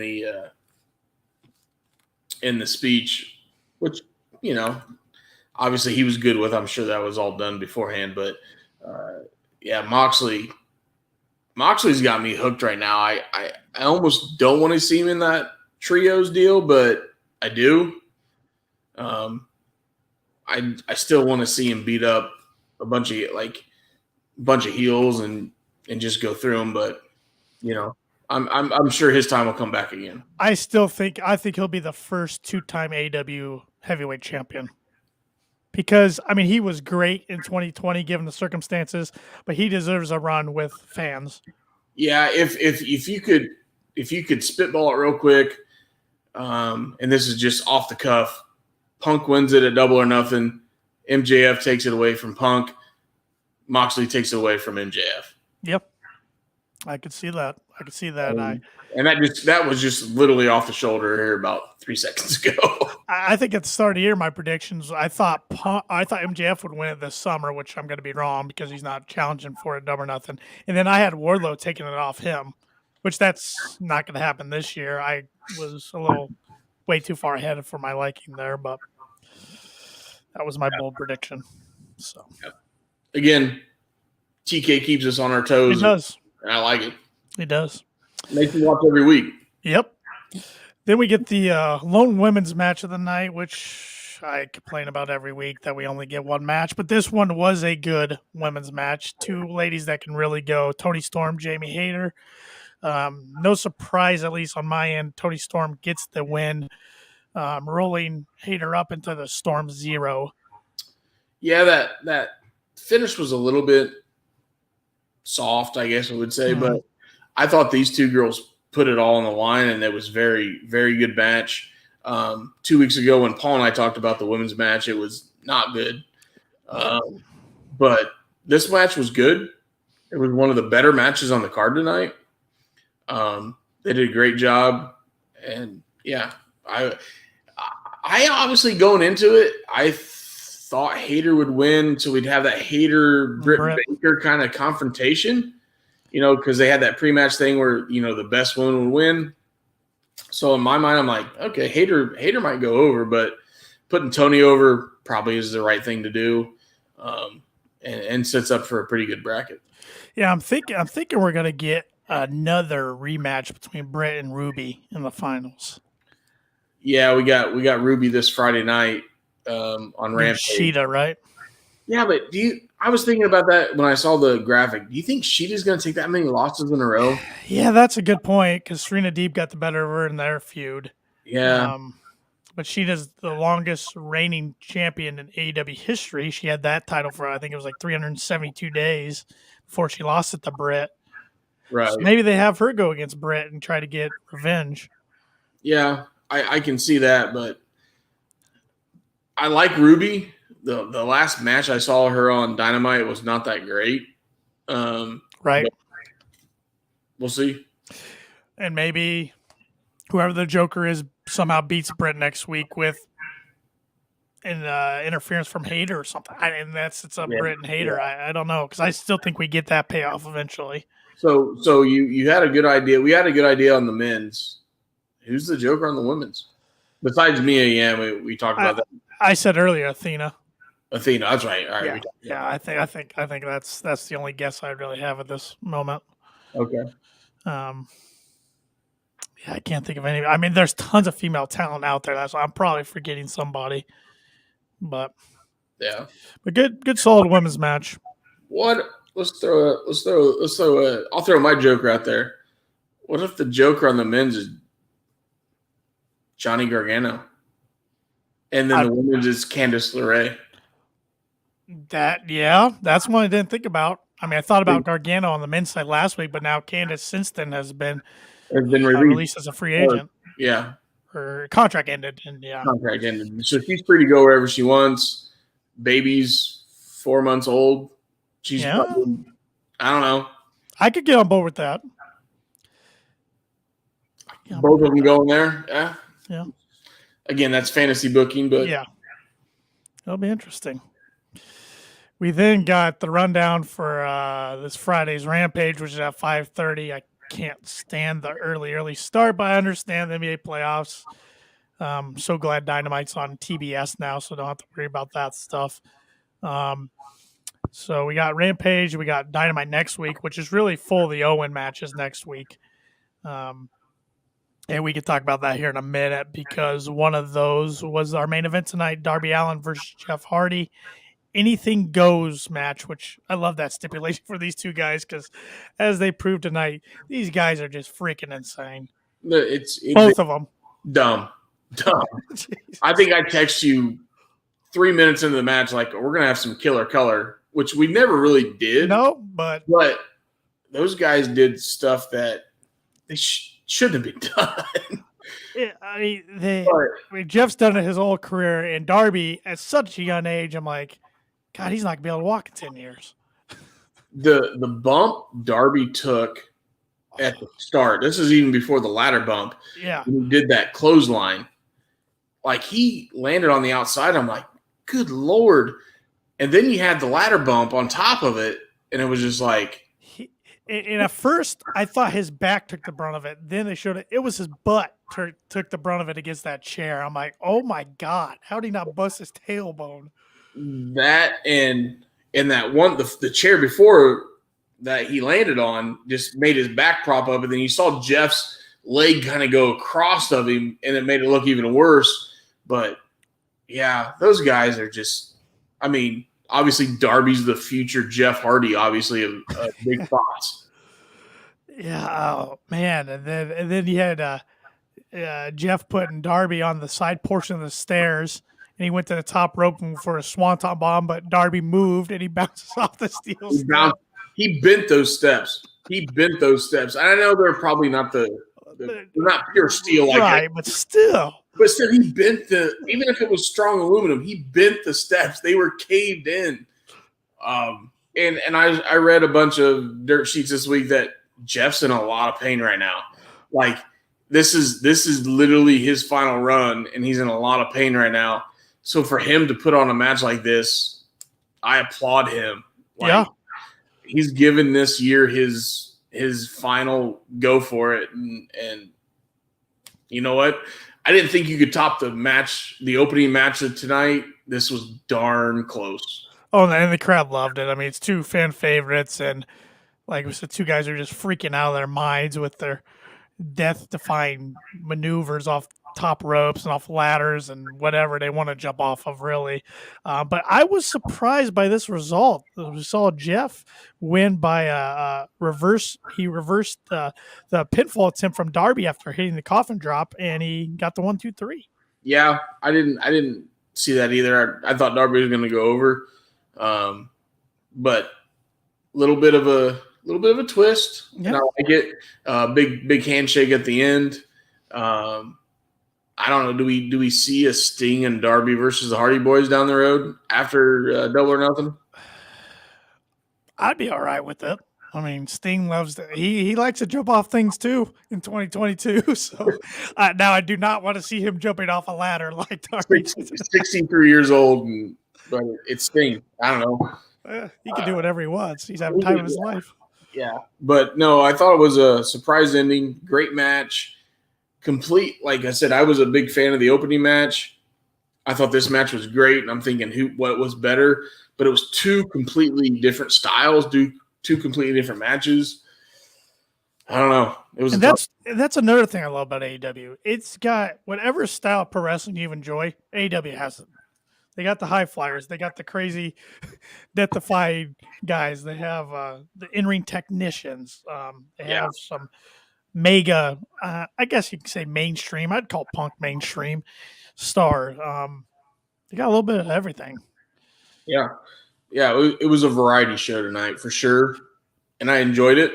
the speech, which, obviously he was good with. I'm sure that was all done beforehand. But, Moxley's got me hooked right now. I almost don't want to see him in that trios deal, but I do. I still want to see him beat up a bunch of heels and just go through them. But I'm sure his time will come back again. I think he'll be the first 2-time AEW heavyweight champion. Because he was great in 2020 given the circumstances, but he deserves a run with fans. Yeah, if you could spitball it real quick, and this is just off the cuff, Punk wins it at Double or Nothing. MJF takes it away from Punk. Moxley takes it away from MJF. Yep, I could see that. And that was just literally off the shoulder here about 3 seconds ago. I think at the start of the year, my predictions, I thought MJF would win it this summer, which I'm going to be wrong because he's not challenging for it, Double or Nothing. And then I had Wardlow taking it off him, which that's not going to happen this year. I was a little way too far ahead for my liking there, but that was my bold prediction. So again, TK keeps us on our toes. He does. And I like it. He does. Makes me watch every week. Yep. Then we get the lone women's match of the night, which I complain about every week that we only get one match. But this one was a good women's match. Two ladies that can really go. Toni Storm, Jamie Hayter. No surprise, at least on my end, Toni Storm gets the win, rolling Hayter up into the Storm Zero. Yeah, that finish was a little bit soft, I guess I would say. Mm-hmm. But I thought these two girls put it all on the line, and it was very, very good match. 2 weeks ago when Paul and I talked about the women's match, it was not good. But this match was good. It was one of the better matches on the card tonight. They did a great job. And, yeah, I obviously going into it, I thought Hayter would win, so we'd have that Hayter-Britt Baker kind of confrontation, because they had that pre-match thing where, the best woman would win. So in my mind, I'm like, okay, Hayter might go over, but putting Tony over probably is the right thing to do, and sets up for a pretty good bracket. Yeah, I'm thinking we're gonna get another rematch between Britt and Ruby in the finals. Yeah, we got Ruby this Friday night on Rampage. Sheeta, right? Yeah, but I was thinking about that when I saw the graphic. Do you think Sheeta's going to take that many losses in a row? Yeah, that's a good point because Serena Deeb got the better of her in their feud. Yeah. But Sheeta's the longest reigning champion in AEW history. She had that title for, I think it was like 372 days before she lost it to Britt. Right. So maybe they have her go against Britt and try to get revenge. Yeah, I can see that, but I like Ruby. The last match I saw her on Dynamite was not that great. Right. We'll see. And maybe whoever the Joker is somehow beats Britt next week with interference from Hayter or something. And it's up Britt and Hayter. Yeah. I don't know, because I still think we get that payoff eventually. So you had a good idea. We had a good idea on the men's. Who's the Joker on the women's? Besides Mia Yim, we talked about that. I said earlier, Athena. That's right. All right. Yeah. I think that's the only guess I really have at this moment. Okay. Yeah, I can't think of any. I mean, there's tons of female talent out there. I'm probably forgetting somebody, but yeah. But good, solid women's match. What? Let's throw. I'll throw my Joker out there. What if the Joker on the men's is Johnny Gargano, and then the women's is Candice LeRae? That's one I didn't think about. I mean, I thought about Gargano on the men's side last week, but now Candice since then has been released as a free agent. Her contract ended, contract ended. So she's free to go wherever she wants. Baby's 4 months old. She's probably, I don't know. I could get on board with that. Both of them going there. Yeah. Yeah. Again, that's fantasy booking, but yeah, that'll be interesting. We then got the rundown for this Friday's Rampage, which is at 5:30. I can't stand the early start, but I understand the NBA playoffs. So glad Dynamite's on TBS now, so don't have to worry about that stuff. So we got Rampage, we got Dynamite next week, which is really full of the Owen matches next week. And we can talk about that here in a minute because one of those was our main event tonight, Darby Allin versus Jeff Hardy. Anything goes match, which I love that stipulation for these two guys because as they proved tonight, these guys are just freaking insane. It's both of them. Dumb. I think I text you 3 minutes into the match like, we're going to have some killer color, which we never really did. No, but those guys did stuff that they shouldn't have been done. Yeah, I mean, Jeff's done it his whole career, and Darby, at such a young age, I'm like, God, he's not going to be able to walk in 10 years. The bump Darby took at the start, this is even before the ladder bump. Yeah. When he did that clothesline. Like, he landed on the outside. I'm like, good Lord. And then you had the ladder bump on top of it, and it was just like. And at first, I thought his back took the brunt of it. Then they showed it was his butt took the brunt of it against that chair. I'm like, oh, my God. How did he not bust his tailbone? That and that one, the chair before that he landed on just made his back prop up. And then you saw Jeff's leg kind of go across of him, and it made it look even worse. But, yeah, those guys are just – I mean – obviously, Darby's the future Jeff Hardy, obviously, of big thoughts. Yeah, oh, man. And then you had Jeff putting Darby on the side portion of the stairs, and he went to the top rope for a swanton bomb, but Darby moved, and he bounces off the steel step. He bent those steps. And I know they're probably not the they're not pure steel like right, that. but still. But still, he bent even if it was strong aluminum, he bent the steps. They were caved in. And I read a bunch of dirt sheets this week that Jeff's in a lot of pain right now. Like this is literally his final run, and he's in a lot of pain right now. So for him to put on a match like this, I applaud him. Like, yeah, he's given this year his final go for it, and you know what? I didn't think you could top the opening match of tonight. This was darn close. Oh, and the crowd loved it. I mean, it's two fan favorites, and like we said, two guys are just freaking out of their minds with their death-defying maneuvers off top ropes and off ladders and whatever they want to jump off of, really. But I was surprised by this result. We saw Jeff win by a reverse. He reversed the pinfall attempt from Darby after hitting the coffin drop, and he got the 1, 2, 3. Yeah, I didn't see that either. I thought Darby was going to go over, but a little bit of a twist. Yeah. And I like it. Big handshake at the end. I don't know. Do we see a Sting and Darby versus the Hardy Boys down the road after Double or Nothing? I'd be all right with it. I mean, Sting loves to, he likes to jump off things too in 2022. So now I do not want to see him jumping off a ladder like Darby. 63 years old, but it's Sting. I don't know. He can do whatever he wants. He's having time of his life. Yeah, but no, I thought it was a surprise ending. Great match. Complete. Like I said, I was a big fan of the opening match. I thought this match was great, and I'm thinking what was better, but it was two completely different styles, two completely different matches. I don't know. It was, and that's another thing I love about AEW. It's got whatever style of pro wrestling you enjoy. AEW has it. They got the high flyers. They got the crazy, death-defying guys. They have the in-ring technicians. They have some mega, I guess you could say mainstream. I'd call Punk mainstream stars. They got a little bit of everything. Yeah. It was a variety show tonight for sure, and I enjoyed it.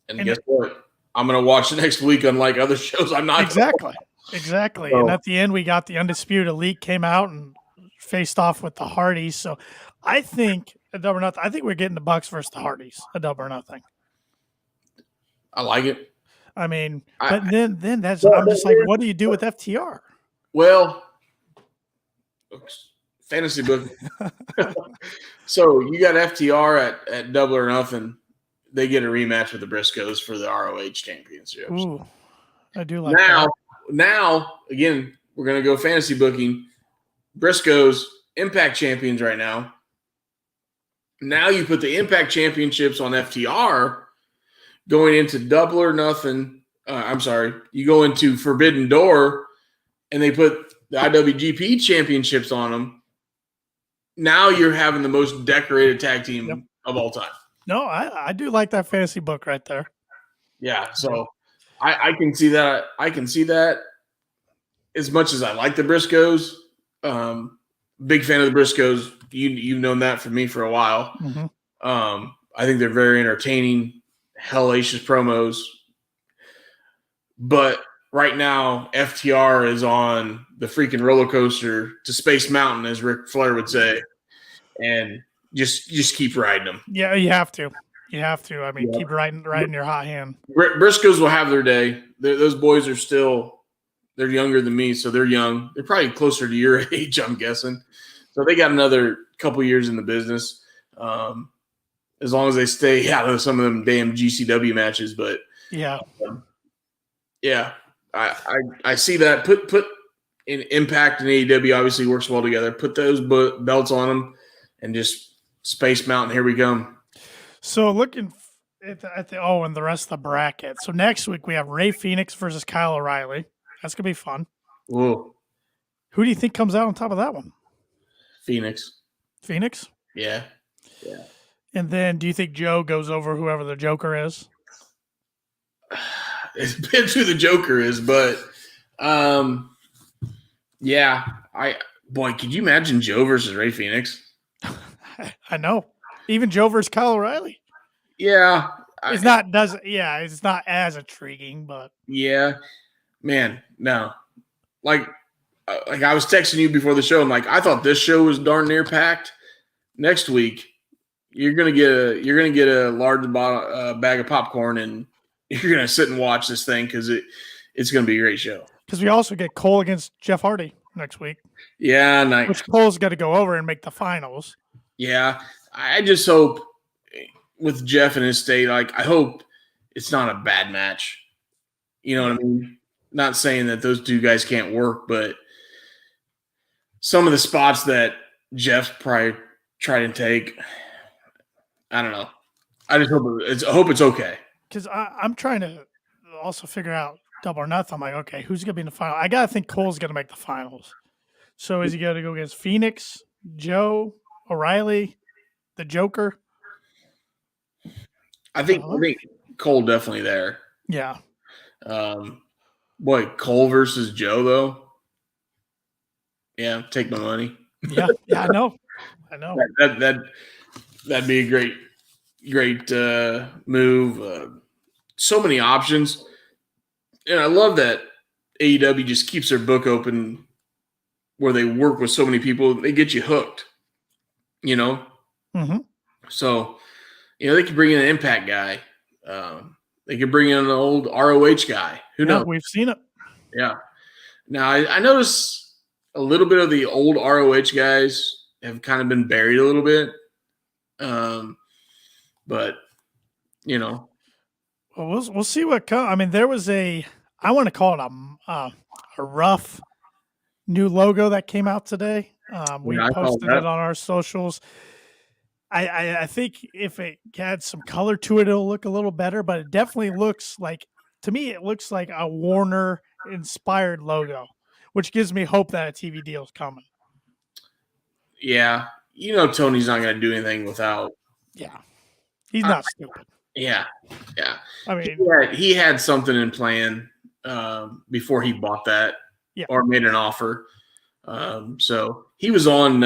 And guess what? I'm going to watch it next week, unlike other shows. I'm not exactly. So, and at the end, we got the Undisputed Elite came out and faced off with the Hardys. So I think a Double or Nothing. I think we're getting the Bucks versus the Hardys. A Double or Nothing. I like it. I mean, but then I'm just like, what do you do with FTR? Well, fantasy book. So you got FTR at Double or Nothing. They get a rematch with the Briscoes for the ROH Championship. Ooh, I do like that. Now, again, we're going to go fantasy booking. Briscoes, Impact champions right now. Now you put the Impact championships on FTR going into Double or Nothing. You go into Forbidden Door, and they put the IWGP championships on them. Now you're having the most decorated tag team of all time. No, I do like that fantasy book right there. Yeah, so I can see that. I can see that. As much as I like the Briscoes, big fan of the Briscoes. You've known that from me for a while. Mm-hmm. I think they're very entertaining, hellacious promos. But right now, FTR is on the freaking roller coaster to Space Mountain, as Ric Flair would say, and just keep riding them. Yeah, you have to. You have to. I mean, keep riding your hot hand. Briscoes will have their day. Those boys are still – they're younger than me, so they're young. They're probably closer to your age, I'm guessing. So they got another couple years in the business, as long as they stay out of some of them damn GCW matches. But I see that. Put in Impact and AEW obviously works well together. Put those belts on them and just Space Mountain. Here we come. So looking at the rest of the bracket. So next week we have Ray Phoenix versus Kyle O'Reilly. That's gonna be fun. Whoa. Who do you think comes out on top of that one? Phoenix. Yeah. And then do you think Joe goes over whoever the Joker is? It depends who the Joker is, but could you imagine Joe versus Ray Phoenix? I know. Even Joe versus Kyle O'Reilly. Yeah. It's not it's not as intriguing, but yeah, man, no. Like I was texting you before the show. I'm like, I thought this show was darn near packed. Next week, you're gonna get a large bag of popcorn, and you're gonna sit and watch this thing because it's gonna be a great show. Because we also get Cole against Jeff Hardy next week. Yeah, nice. Which Cole's got to go over and make the finals. Yeah, I just hope with Jeff and his state, like I hope it's not a bad match. You know what I mean? Not saying that those two guys can't work, but some of the spots that Jeff probably tried to take, I don't know. I just hope it's okay. Because I'm trying to also figure out Double or Nothing. I'm like, okay, who's going to be in the final? I got to think Cole's going to make the finals. So is he going to go against Phoenix, Joe, O'Reilly, the Joker? I think Cole definitely there. Yeah. Boy, Cole versus Joe though. Yeah, take my money. Yeah, I know. That'd be a great move. So many options, and I love that AEW just keeps their book open, where they work with so many people. They get you hooked, you know. Mm-hmm. So, they could bring in an Impact guy. They could bring in an old ROH guy. Who knows? We've seen it. Yeah. Now I notice a little bit of the old ROH guys have kind of been buried a little bit. But well, we'll see what comes. I mean, there was I want to call it a rough new logo that came out today. We posted it on our socials. I think if it had some color to it, it'll look a little better, but it definitely looks like, to me, it looks like a Warner inspired logo, which gives me hope that a TV deal is coming. Yeah. Tony's not going to do anything without. Yeah. He's not stupid. Yeah. Yeah. I mean, he had something in plan before he bought that or made an offer. So he was on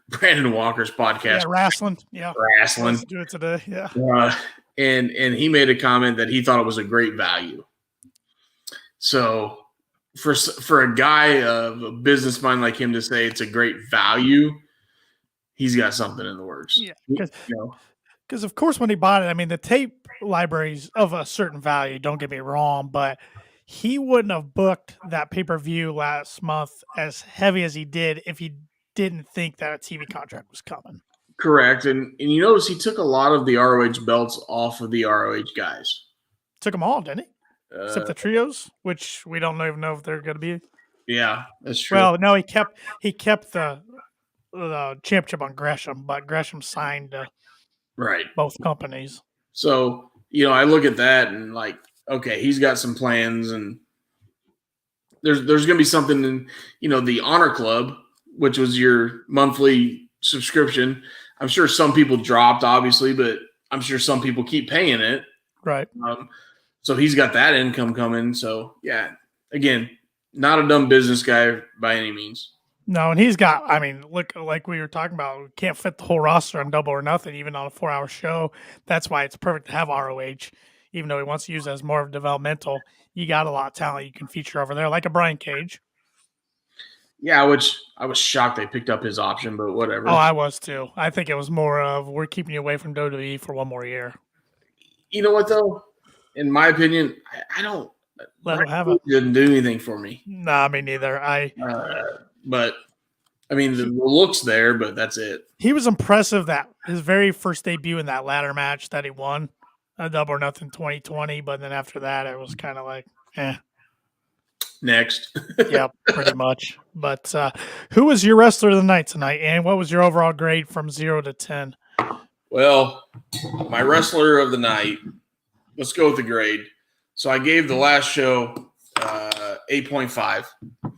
Brandon Walker's podcast. Yeah, wrestling. Yeah. Wrestling. Let's do it today. Yeah. And he made a comment that he thought it was a great value. So for a guy of a business mind like him to say it's a great value, he's got something in the works. Yeah. Because of course, when he bought it, I mean, the tape library's of a certain value, don't get me wrong, but he wouldn't have booked that pay-per-view last month as heavy as he did if he didn't think that a TV contract was coming. Correct. And you notice he took a lot of the ROH belts off of the ROH guys. Took them all, didn't he? Except the trios, which we don't even know if they're going to be. Yeah, that's true. Well, no, he kept the championship on Gresham, but Gresham signed both companies. So, I look at that and like, okay, he's got some plans, and there's going to be something in, the Honor Club, which was your monthly subscription. I'm sure some people dropped, obviously, but I'm sure some people keep paying it. Right. So he's got that income coming. So, yeah, again, not a dumb business guy by any means. No, and he's got, I mean, look, like we were talking about, we can't fit the whole roster on Double or Nothing, even on a 4-hour show. That's why it's perfect to have ROH, even though he wants to use it as more of developmental. You got a lot of talent you can feature over there, like a Brian Cage. Yeah, which I was shocked they picked up his option, but whatever. Oh, I was too. I think it was more of, we're keeping you away from WWE for one more year. You know what, though? In my opinion, I don't. Let him have it. Didn't do anything for me. Nah, me neither. But I mean, the looks there, but that's it. He was impressive that his very first debut in that ladder match that he won, a Double or Nothing 2020. But then after that, it was kind of like, Next. Yeah, pretty much. But who was your wrestler of the night tonight, and what was your overall grade from 0 to 10? Well, my wrestler of the night, let's go with the grade. So I gave the last show 8.5.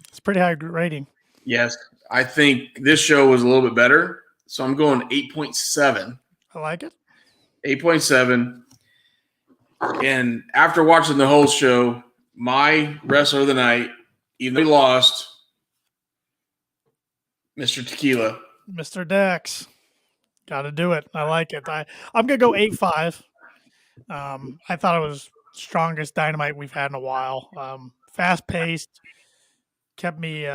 It's pretty high rating. Yes. I think this show was a little bit better. So I'm going 8.7. I like it. 8.7. And after watching the whole show, my wrestler of the night, even though he lost, Mr. Tequila. Mr. Dex. Got to do it. I like it. I'm going to go 8.5. I thought it was strongest Dynamite we've had in a while. Fast paced, kept me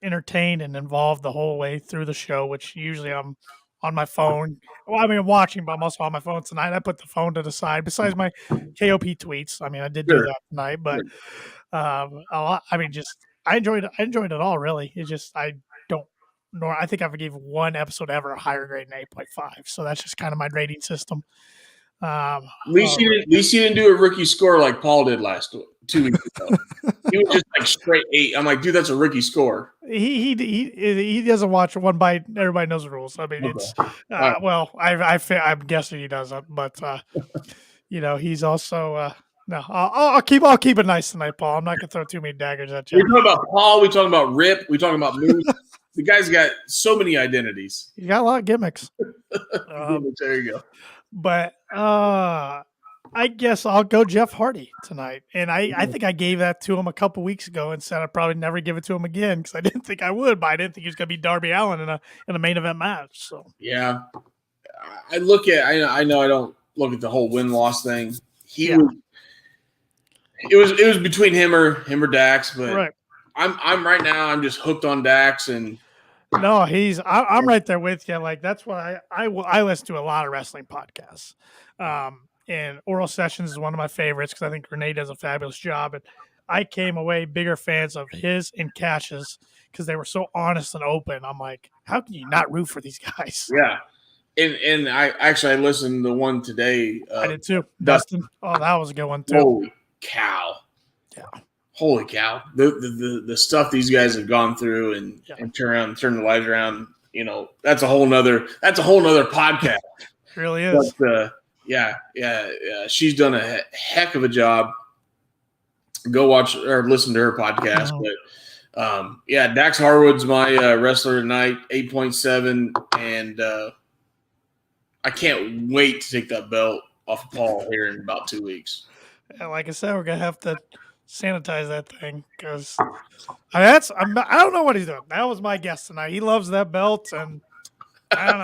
entertained and involved the whole way through the show, which usually I'm on my phone. Well, I mean, I'm watching, but I'm also on my phone tonight. I put the phone to the side besides my KOP tweets. I mean, I did do Sure. that tonight, but a lot, I mean, just I enjoyed it all really. It's just I don't nor I think I've gave one episode ever a higher grade than 8.5. So that's just kind of my rating system. At least you didn't do a rookie score like Paul did 2 weeks ago. He was just like straight 8. I'm like, dude, that's a rookie score. He doesn't watch One Bite. Everybody knows the rules. I mean, Okay. it's Right. well, I'm guessing he doesn't, but he's also no. I'll keep it nice tonight, Paul. I'm not gonna throw too many daggers at you. We're talking about Paul. We're talking about Rip. We're talking about Moose. The guy's got so many identities. He's got a lot of gimmicks. There you go. But I guess I'll go Jeff Hardy tonight. And I think I gave that to him a couple weeks ago and said I'd probably never give it to him again because I didn't think I would, but I didn't think he was going to be Darby Allin in a main event match. So yeah, I know I don't look at the whole win-loss thing. It was between him or Dax, but right. I'm right now. I'm just hooked on Dax and. No, I'm right there with you. Like that's why I listen to a lot of wrestling podcasts. And Oral Sessions is one of my favorites because I think Renee does a fabulous job. And I came away bigger fans of his and Cash's because they were so honest and open. I'm like, how can you not root for these guys? Yeah. And I listened to one today. I did too. Dustin. Oh, that was a good one too. Holy cow. Yeah. Holy cow. The stuff these guys have gone through and turn the lives around, that's a whole nother podcast. It really is. But, yeah. She's done a heck of a job. Go watch or listen to her podcast. But Dax Harwood's my wrestler tonight, 8.7, and I can't wait to take that belt off of Paul here in about 2 weeks. And like I said, we're gonna have to sanitize that thing because I don't know what he's doing. That was my guess tonight. He loves that belt, and I don't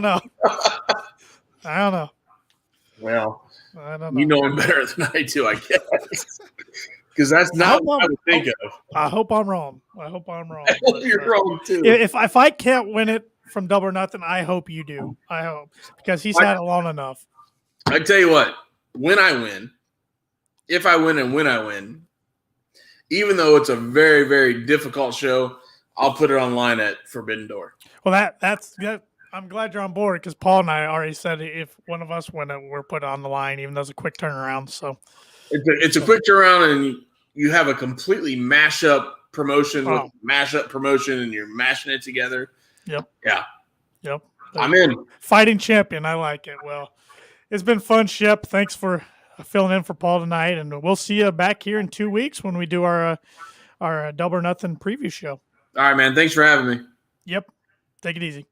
know. Well, I don't know. You know him better than I do, I guess, because that's not what I would think of. I hope I'm wrong. I hope You're wrong too. If I can't win it from Double or Nothing, I hope you do. I hope because he's had it long enough. I tell you what, when I win. If I win and when I win, even though it's a very, very difficult show, I'll put it online at Forbidden Door. Well, that's I'm glad you're on board because Paul and I already said if one of us win it, we're put on the line, even though it's a quick turnaround. So it's a quick turnaround, and you have a completely mashup promotion with mashup promotion, and you're mashing it together. Yep. Yeah. Yep. I'm in. Fighting champion. I like it. Well, it's been fun, Shep. Thanks for filling in for Paul tonight, and we'll see you back here in 2 weeks when we do our Double or Nothing preview show. All right, man. Thanks for having me. Yep. Take it easy.